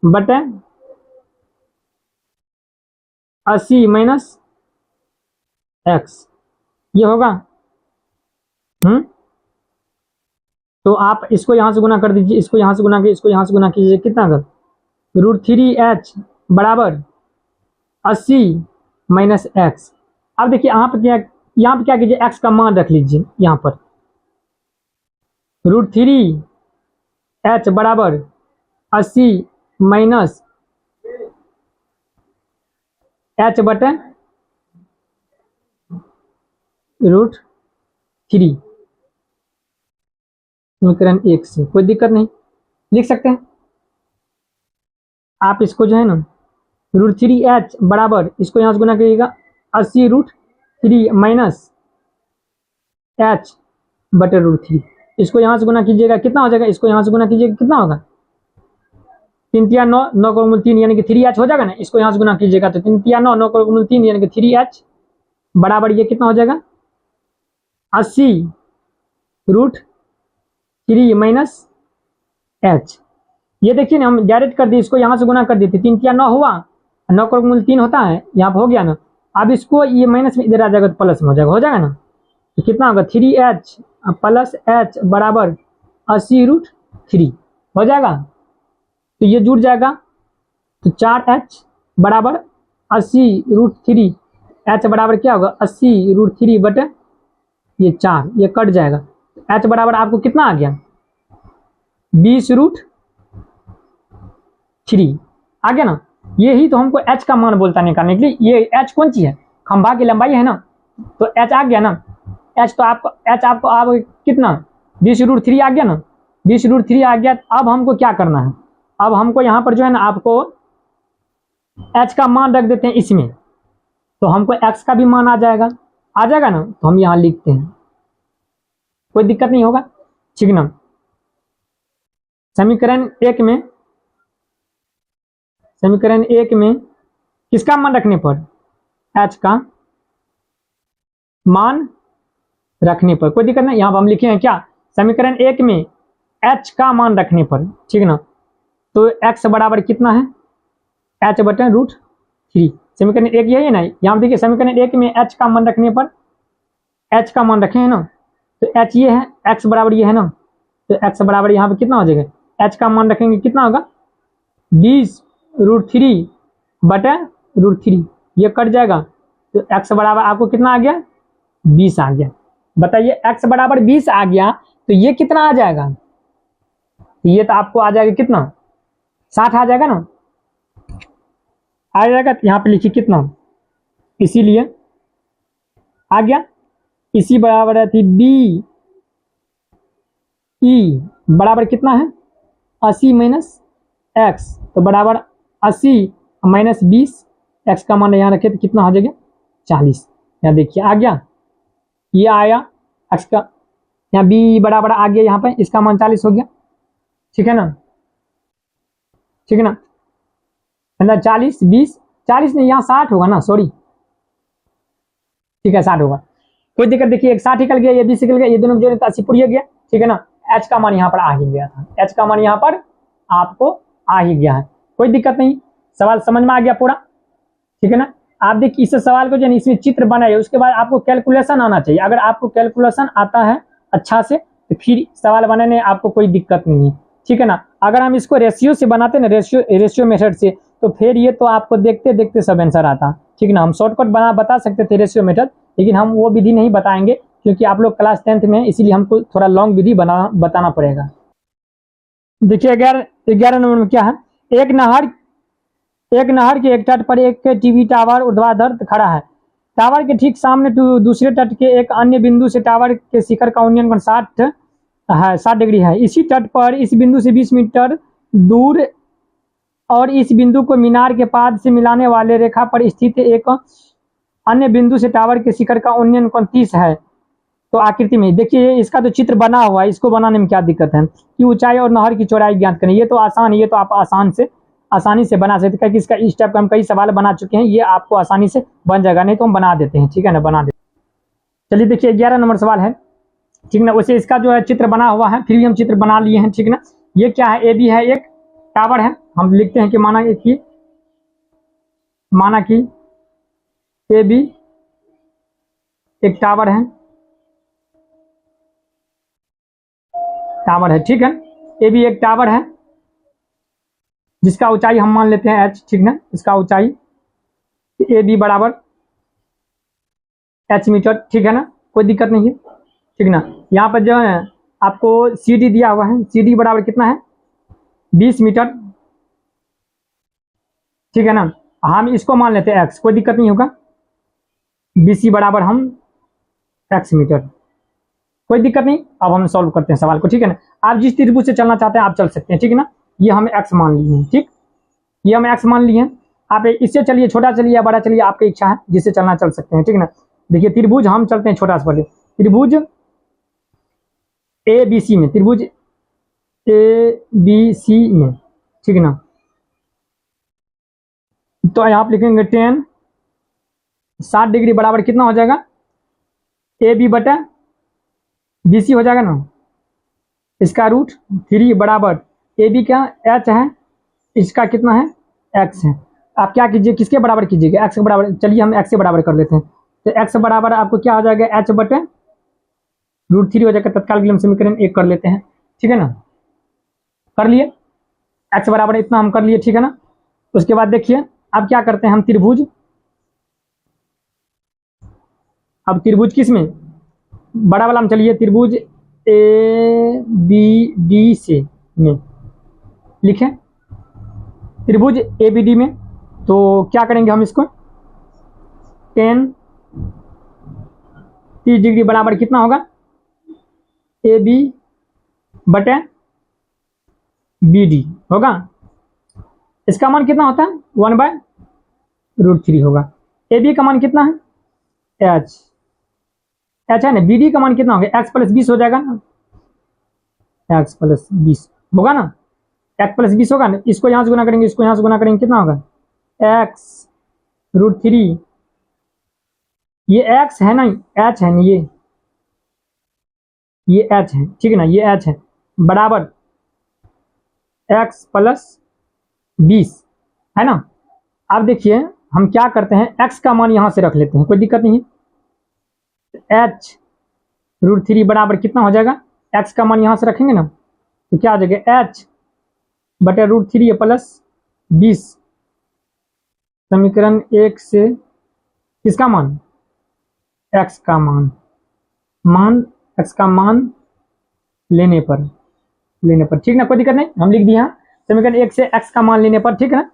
बटे 80 माइनस X ये होगा। तो आप इसको यहां से गुना कर दीजिए, इसको यहां से गुना कीजिए, इसको यहां से गुना कीजिए, कितना कर √3H बराबर 80 माइनस X। अब देखिए यहाँ पे क्या कीजिए, X का मान रख लीजिए यहाँ पर, √3H बराबर 80 माइनस H बटे √3, समीकरण 1 से कोई दिक्कत नहीं लिख सकते हैं आप। इसको जो है ना √3H बराबर इसको यहाँ से गुना करिएगा 80√3 माइनस H बटे √3, इसको यहाँ से गुना कीजिएगा कितना हो जाएगा, इसको यहाँ से गुना कीजिएगा कितना होगा 3 तिया 9, 9 का वर्गमूल 3 यानी कि 3H हो जाएगा ना, इसको यहाँ से गुना कीजिएगा तो 3 तिया 9, 9 का वर्गमूल 3 यानी कि 3H बराबर ये कितना हो जाएगा 80√3 माइनस H। ये देखिए ना हम डायरेक्ट कर दिए, इसको यहाँ से गुना कर देते, 3 तिया 9 हुआ, 9 का वर्गमूल 3 होता है, यहाँ पर हो गया ना। अब इसको ये माइनस में इधर आ जाएगा तो प्लस में हो जाएगा ना, तो कितना होगा 3H प्लस H बराबर 80√3 हो जाएगा। तो ये जुड़ जाएगा तो 4H बराबर 80√3, H बराबर क्या होगा 80√3 बटे ये 4, ये कट जाएगा, H बराबर आपको कितना आ गया 20√3 आ गया ना। ये तो हमको H का मान बोलता निकालने के लिए, ये H कौन सी है खंभा की लंबाई है ना, तो H आ गया ना, H तो आपको आप कितना 20√3 आ गया ना, 20√3 आ गया। अब हमको क्या करना है, अब हमको यहाँ पर जो है ना आपको H का मान रख देते हैं इसमें, तो हमको X का भी मान आ जाएगा ना, तो हम यहाँ लिखते हैं, कोई दिक्कत नहीं होगा, ठीक ना। समीकरण 1 में किसका मान रखने पर H का मान रखने पर कोई दिक्कत नहीं, यहाँ पर हम लिखे हैं क्या समीकरण 1 में H का मान रखने पर, ठीक ना। तो X बराबर कितना है H बटे √3, समीकरण 1 यही है ना। यहाँ देखिए समीकरण 1 में H का मान रखने पर H का मान रखे हैं ना, तो H ये है, X बराबर ये है ना, तो X बराबर यहाँ पे कितना हो जाएगा, H का मान रखेंगे कितना होगा 20√3 बटे √3, ये कट जाएगा, तो X बराबर आपको कितना आ गया 20 आ गया। बताइए X बराबर 20 आ गया तो ये कितना आ जाएगा, तो ये तो आपको आ जाएगा कितना 60 आ जाएगा ना, आ जाएगा। तो यहाँ पे लिखिए कितना, इसीलिए आ गया, इसी बराबर है DE बराबर कितना है 80 माइनस X, तो बराबर 80 माइनस 20, X का मान यहाँ रखे तो कितना हो जाएगा 40। यहाँ देखिए आ गया, ये आया एक्स का यहाँ बी बराबर आ गया, यहाँ पे इसका मान 40 हो गया, ठीक है ना, ठीक है ना, मतलब 40 20 40 नहीं, यहाँ 60 होगा ना, सॉरी, ठीक है 60 होगा, कोई दिक्कत, देखिए एक 60 निकल गया, ये 20 निकल गया, ये दोनों जोड़े तो 80 पूरी गया, ठीक है ना। एच का मान यहाँ पर आ ही गया था, एच का मान यहाँ पर आपको आ ही गया है, कोई दिक्कत नहीं, सवाल समझ में आ गया पूरा, ठीक है ना। आप देखिए इस सवाल को जो है इसमें चित्र बनाइए, उसके बाद आपको कैलकुलेशन आना चाहिए, अगर आपको कैलकुलेशन आता है अच्छा से तो फिर सवाल बनाने आपको कोई दिक्कत नहीं है, ठीक है ना। अगर हम इसको रेशियो से बनाते ना, रेशियो मेथड से, तो फिर ये तो आपको देखते देखते सब आंसर आता, ठीक है ना। हम शॉर्टकट बता सकते थे रेशियो मेथड, लेकिन हम वो विधि नहीं बताएंगे क्योंकि आप लोग क्लास 10th में, इसीलिए हमको थोड़ा लॉन्ग विधि बताना पड़ेगा। देखिए 11 नंबर में क्या है, एक नहर के एक तट पर एक टीवी टावर ऊर्ध्वाधर खड़ा है, टावर के ठीक सामने दूसरे तट के एक अन्य बिंदु से टावर के शिखर का उन्नयन कोण 60 डिग्री है, इसी तट पर इस बिंदु से 20 मीटर दूर और इस बिंदु को मीनार के पाद से मिलाने वाले रेखा पर स्थित एक अन्य बिंदु से टावर के शिखर का उन्नयन कोण 30 है। तो आकृति में देखिए इसका तो चित्र बना हुआ है, इसको बनाने में क्या दिक्कत है कि ऊंचाई और नहर की चौड़ाई ज्ञात करें, ये तो आसान है, ये तो आप आसानी से बना सकते हैं, क्योंकि इसका इस टाइप का हम कई सवाल बना चुके हैं, ये आपको आसानी से बन जाएगा, नहीं तो हम बना देते हैं, ठीक है ना, बना देते। चलिए देखिए 11 नंबर सवाल है, ठीक ना, वैसे इसका जो है चित्र बना हुआ है, फिर भी हम चित्र बना लिए हैं, ठीक ना। ये क्या है, ए बी है, एक टावर है, हम लिखते हैं कि माना कि ए बी एक टावर है, ठीक है, ए बी एक टावर है जिसका ऊंचाई हम मान लेते हैं h, ठीक ना, इसका ऊंचाई ए बी बराबर h मीटर, ठीक है ना, कोई दिक्कत नहीं है, ठीक ना। यहाँ पर जो है आपको सी डी दिया हुआ है, सी डी बराबर कितना है 20 मीटर, ठीक है ना, हम इसको मान लेते हैं x, कोई दिक्कत नहीं होगा, BC बराबर हम x मीटर, कोई दिक्कत नहीं। अब हम सॉल्व करते हैं सवाल को, ठीक है ना। आप जिस त्रिभुज से चलना चाहते हैं आप चल सकते हैं, ठीक है ना, ये हम x मान लिए हैं, ठीक, ये हम x मान लिए हैं, आप इससे चलिए, छोटा चलिए या बड़ा चलिए, आपकी इच्छा है, जिससे चलना चल सकते हैं, ठीक है ना। देखिए त्रिभुज हम चलते हैं छोटा सा पहले, त्रिभुज ए बी सी में, त्रिभुज ए बी सी में, ठीक है ना, तो यहाँ आप लिखेंगे 10 60 डिग्री बराबर कितना हो जाएगा ए बी बटा बी सी हो जाएगा ना, इसका रूट 3 बराबर ए बी क्या h है, इसका कितना है x है। आप क्या कीजिए, किसके बराबर कीजिएगा, x के बराबर, चलिए हम x से बराबर कर लेते हैं, तो x बराबर आपको क्या हो जाएगा h बटे √3 हो जाएगा, तत्काल विलोम समीकरण 1 कर लेते हैं, ठीक है ना, कर लिए, x बराबर इतना हम कर लिए, ठीक है ना। उसके बाद देखिए अब क्या करते हैं हम त्रिभुज, अब त्रिभुज किस में, बड़ा वाला हम चलिए त्रिभुज ए बी डी से में लिखें, त्रिभुज ए बी डी में, तो क्या करेंगे हम इसको 10 30 डिग्री बराबर कितना होगा ए बी बटे बी डी होगा, इसका मान कितना होता है 1/√3 होगा, ए बी का मान कितना है एच है ना, बी डी का मान कितना होगा x + 20 हो जाएगा ना, x + 20 होगा ना, x + 20 होगा ना, इसको यहाँ से गुना करेंगे, इसको यहाँ से गुना करेंगे, कितना होगा x√3, ये x है ना, h है ना, ये h है, ठीक है ना, ये h है बराबर x + 20 है ना। अब देखिए हम क्या करते हैं, x का मान यहाँ से रख लेते हैं, कोई दिक्कत नहीं है, h√3 बराबर कितना हो जाएगा, x का मान यहाँ से रखेंगे ना, तो क्या आ जाएगा h बटे √3 + 20, समीकरण 1 से किसका मान x का मान लेने पर, ठीक ना, कोई दिक्कत नहीं, हम लिख दिए समीकरण 1 से x का मान लेने पर, ठीक है ना।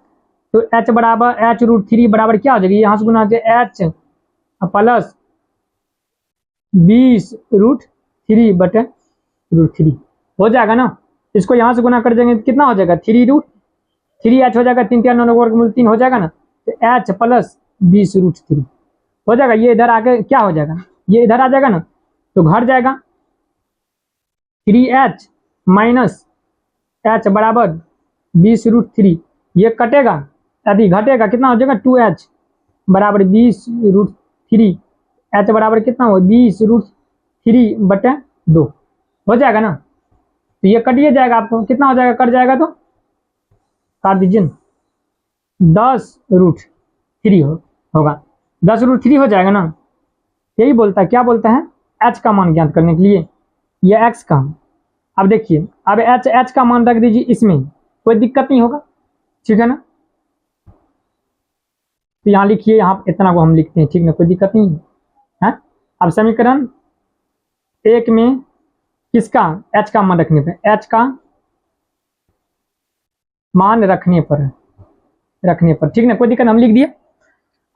तो h बराबर h√3 बराबर क्या हो जाएगी, यहाँ से गुना h + 20√3 बटे √3 हो जाएगा ना, इसको यहाँ से गुना कर देंगे कितना हो जाएगा 3h हो जाएगा, 3 3 9 वर्गमूल 3 हो जाएगा ना, तो h + 20√3 हो जाएगा, ये इधर आके क्या हो जाएगा, ये इधर आ जाएगा ना, तो घट जाएगा 3h माइनस h बराबर 20√3, ये कटेगा, यदि घटेगा कितना हो जाएगा 2h बराबर 20√3, h बराबर कितना हो 20√3/2 हो जाएगा ना। तो ये कटिए जाएगा, आपको कितना हो जाएगा, कट जाएगा तो काट दीजिए ना, 10√3 होगा, 10√3 हो जाएगा ना। यही बोलता है, क्या बोलता है, h का मान ज्ञात करने के लिए, यह x का। अब देखिए, अब h का मान रख दीजिए इसमें, कोई दिक्कत नहीं होगा, ठीक है ना। तो यहाँ लिखिए, यहाँ इतना को हम लिखते हैं, ठीक ना, कोई दिक्कत नहीं है। अब समीकरण 1 में किसका h का मान रखने पर, h का मान रखने पर ठीक ना, कोई दिक्कत, हम लिख दिए।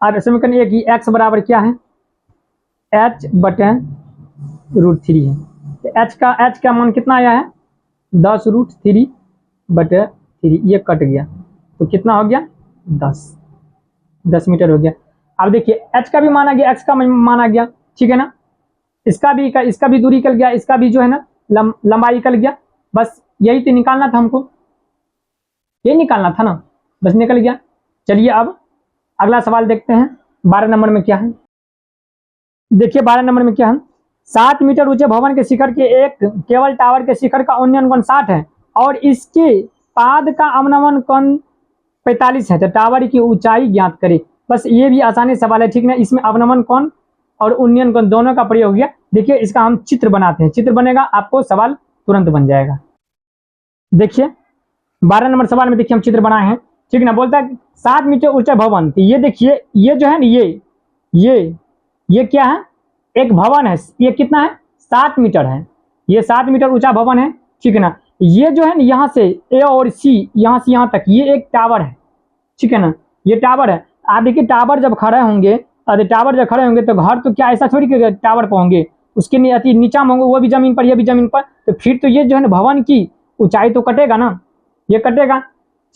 अब समीकरण 1 की x बराबर क्या है, h/√3 है। तो h का मान कितना आया है 10√3/3, ये कट गया तो कितना हो गया 10 मीटर हो गया। अब देखिए h का भी मान आ गया, x का मान आ गया, ठीक है ना। इसका भी दूरी निकल गया, इसका भी जो है ना लंबाई निकल गया। बस यही तो निकालना था हमको, ये निकालना था ना, बस निकल गया। चलिए अब अगला सवाल देखते हैं, 12 नंबर में क्या है। देखिए 12 नंबर में क्या है, 7 मीटर ऊंचे भवन के शिखर के एक केवल टावर के शिखर का उन्नयन कोण 60 है और इसके पाद का अवनमन कोण 45 है, तो टावर की ऊंचाई ज्ञात करें। बस ये भी आसानी सवाल है, ठीक ना। इसमें अवनमन कोण और उन्नयन कोण दोनों का प्रयोग हो गया। देखिए इसका हम चित्र बनाते हैं, चित्र बनेगा आपको सवाल तुरंत बन जाएगा। देखिए 12 नंबर सवाल में देखिए हम चित्र बनाए हैं, ठीक ना। बोलता है 7 मीटर ऊंचा भवन, तो ये देखिए ये जो है ना, ये क्या है, एक भवन है, ये कितना है 7 मीटर है, ये 7 मीटर ऊंचा भवन है, ठीक है ना। ये जो है ना यहाँ से ए और सी, यहाँ से यहाँ तक ये एक टावर है, ठीक है ना, ये टावर है। आप देखिए टावर जब खड़े होंगे तो घर तो क्या ऐसा थोड़ी कि टावर पर होंगे, उसके नीचा में होंगे, वो भी जमीन पर, ये भी जमीन पर, तो फिर तो ये जो है ना भवन की ऊंचाई तो कटेगा ना, ये कटेगा,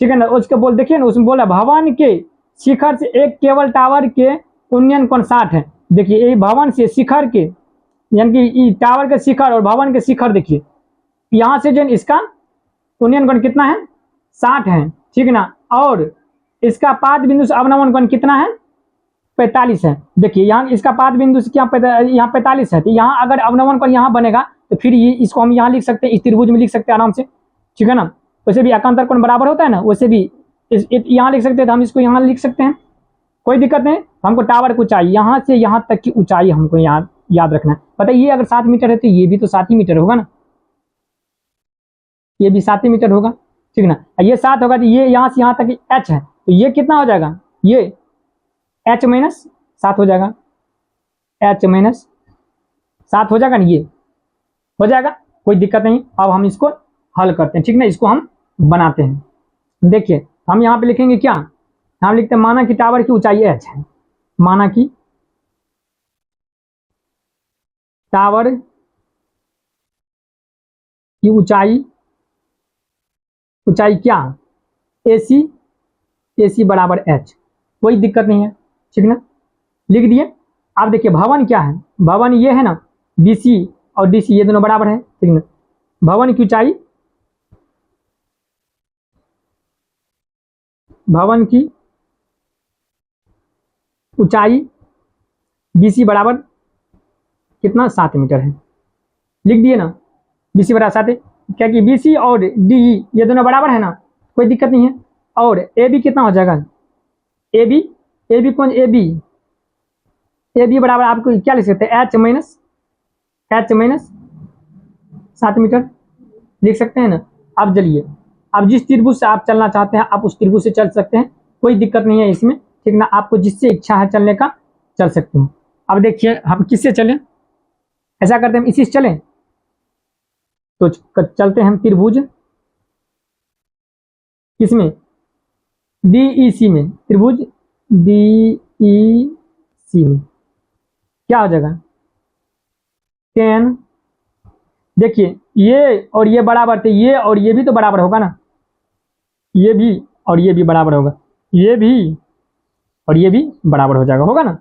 ठीक है ना। उसके बोल देखिए ना, उसमें बोला भवन के शिखर से एक केवल टावर के उन्नयन कोण 60 है। देखिए ये भवन से शिखर के, यानी कि टावर के शिखर और भवन के शिखर, देखिए यहाँ से जो इसका उन्नयन कोण कितना है 60 है, ठीक है ना। और इसका पाद बिंदु से अवनमन कोण कितना है 45 है। देखिए यहाँ इसका पाद बिंदु से क्या यहाँ 45 है, तो यहाँ अगर अवनमन कोण यहाँ बनेगा तो फिर ये इसको हम यहाँ लिख सकते हैं, इस त्रिभुज में लिख सकते हैं आराम से, ठीक है ना। वैसे भी एकांतर कोण बराबर होता है ना, वैसे भी यहाँ लिख सकते हैं, तो हम इसको यहाँ लिख सकते हैं, कोई दिक्कत नहीं। हमको टावर की ऊंचाई यहाँ से यहाँ तक की ऊंचाई हमको याद रखना है। पता है ये अगर 7 मीटर है तो ये भी तो 7 ही मीटर होगा ना, ये भी 7 ही मीटर होगा, ठीक ना। ये 7 होगा तो ये यहाँ से यहाँ तक h है, तो ये कितना हो जाएगा, ये h माइनस 7 हो जाएगा, h माइनस 7 हो जाएगा ना, ये हो जाएगा, कोई दिक्कत नहीं। अब हम इसको हल करते हैं, ठीक ना, इसको हम बनाते हैं। देखिए हम यहाँ पे लिखेंगे क्या, हम लिखते हैं माना कि टावर की ऊंचाई h है, माना कि टावर की ऊंचाई क्या, AC बराबर h, कोई दिक्कत नहीं है, ठीक ना, लिख दिए। अब देखिए भवन क्या है, भवन ये है ना, BC और DC ये दोनों बराबर है, ठीक ना। भवन की ऊंचाई BC बराबर कितना 7 मीटर है, लिख दिए ना, BC बराबर 7 है, क्या कि BC और DE ये दोनों बराबर है ना, कोई दिक्कत नहीं है। और AB कितना हो जाएगा, AB कौन, AB बराबर आपको क्या लिख सकते हैं, H माइनस 7 मीटर लिख सकते हैं ना। अब चलिए, अब जिस त्रिभुज से आप चलना चाहते हैं आप उस त्रिभुज से चल सकते हैं, कोई दिक्कत नहीं है इसमें, ठीक ना। आपको जिससे इच्छा है चलने का चल सकते हैं। अब देखिए हम किससे चलें, ऐसा करते हैं हम इसी से चलें, तो चलते हैं हम त्रिभुज किसमें, DEC में, त्रिभुज DEC में क्या हो जाएगा 10। देखिए ये और ये बराबर थे, ये और ये भी तो बराबर होगा ना, ये भी और ये भी बराबर होगा, ये भी और ये भी बराबर हो जाएगा, होगा ना।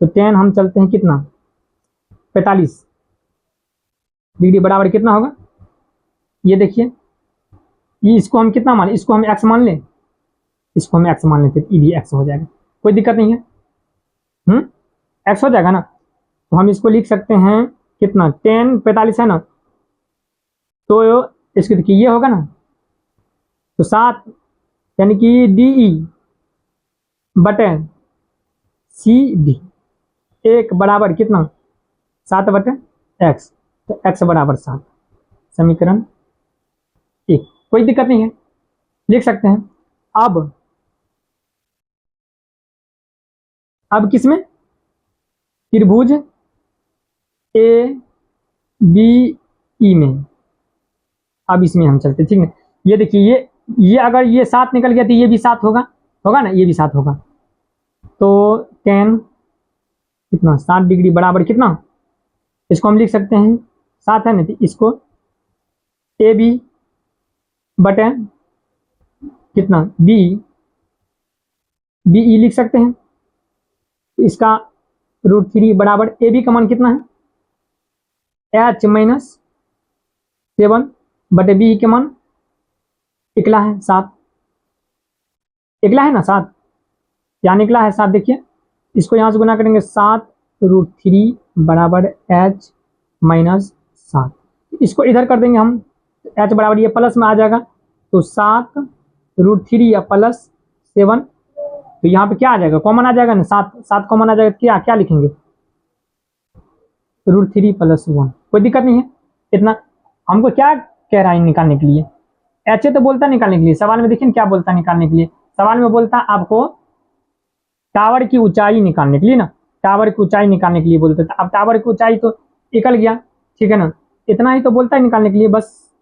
तो 10 हम चलते हैं कितना 45, डिग्री बराबर कितना होगा, ये देखिए, ये इसको हम कितना मान, इसको हम एक्स मान लें, इसको हम एक्स मान लें, फिर ये भी एक्स हो जाएगा, कोई दिक्कत नहीं है। एक्स हो जाएगा ना। तो हम इसको लिख सकते हैं कितना, 10 45 है ना, तो इसको देखिए ये होगा ना, तो 7 यानी कि डी ई बटे सी डी, एक बराबर कितना 7 बटे एक्स, तो एक्स बराबर 7, समीकरण 1, कोई दिक्कत नहीं है, लिख सकते हैं। अब किसमें, त्रिभुज ए बी ई में, अब इसमें हम चलते, ठीक है। ये देखिए, ये अगर ये 7 निकल गया तो ये भी 7 होगा, होगा ना, ये भी 7 होगा। तो 10 कितना 7 डिग्री बराबर कितना, इसको हम लिख सकते हैं 7 है ना, तो इसको ए बी बटे कितना बी बी ई लिख सकते हैं। इसका √3 बराबर ए बी का मान कितना है, एच माइनस 7 बटे बी के मान निकला है 7, निकला है ना 7, क्या निकला है 7, देखिए इसको यहां से गुना करेंगे, 7 √3 बराबर एच माइनस 7, इसको इधर कर देंगे हम, एच बराबर ये प्लस में आ जाएगा, तो 7 √3 या प्लस 7, तो यहाँ पे क्या आ जाएगा, कॉमन आ जाएगा ना, 7 कॉमन आ जाएगा, क्या क्या लिखेंगे, √3 + 1, कोई दिक्कत नहीं है। इतना हमको क्या कह रहा है निकालने के लिए, एच तो बोलता निकालने के लिए, सवाल में देखिए क्या बोलता निकालने के लिए, सवाल में बोलता आपको टावर की ऊंचाई निकालने के लिए ना, टावर की ऊंचाई निकालने के लिए बोलते थे। अब टावर की ऊंचाई तो निकल गया, ठीक है ना, इतना ही तो बोलता है निकालने के लिए, बस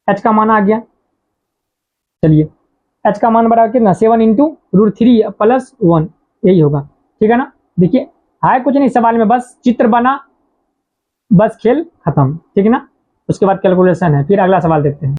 एच का मान आ गया। चलिए एच का मान बराबर कितना, 7 × √3 + 1, यही होगा, ठीक है ना। देखिए है कुछ नहीं सवाल में, बस चित्र बना, बस खेल खत्म, ठीक है ना। उसके बाद कैलकुलेशन है, फिर अगला सवाल देखते हैं।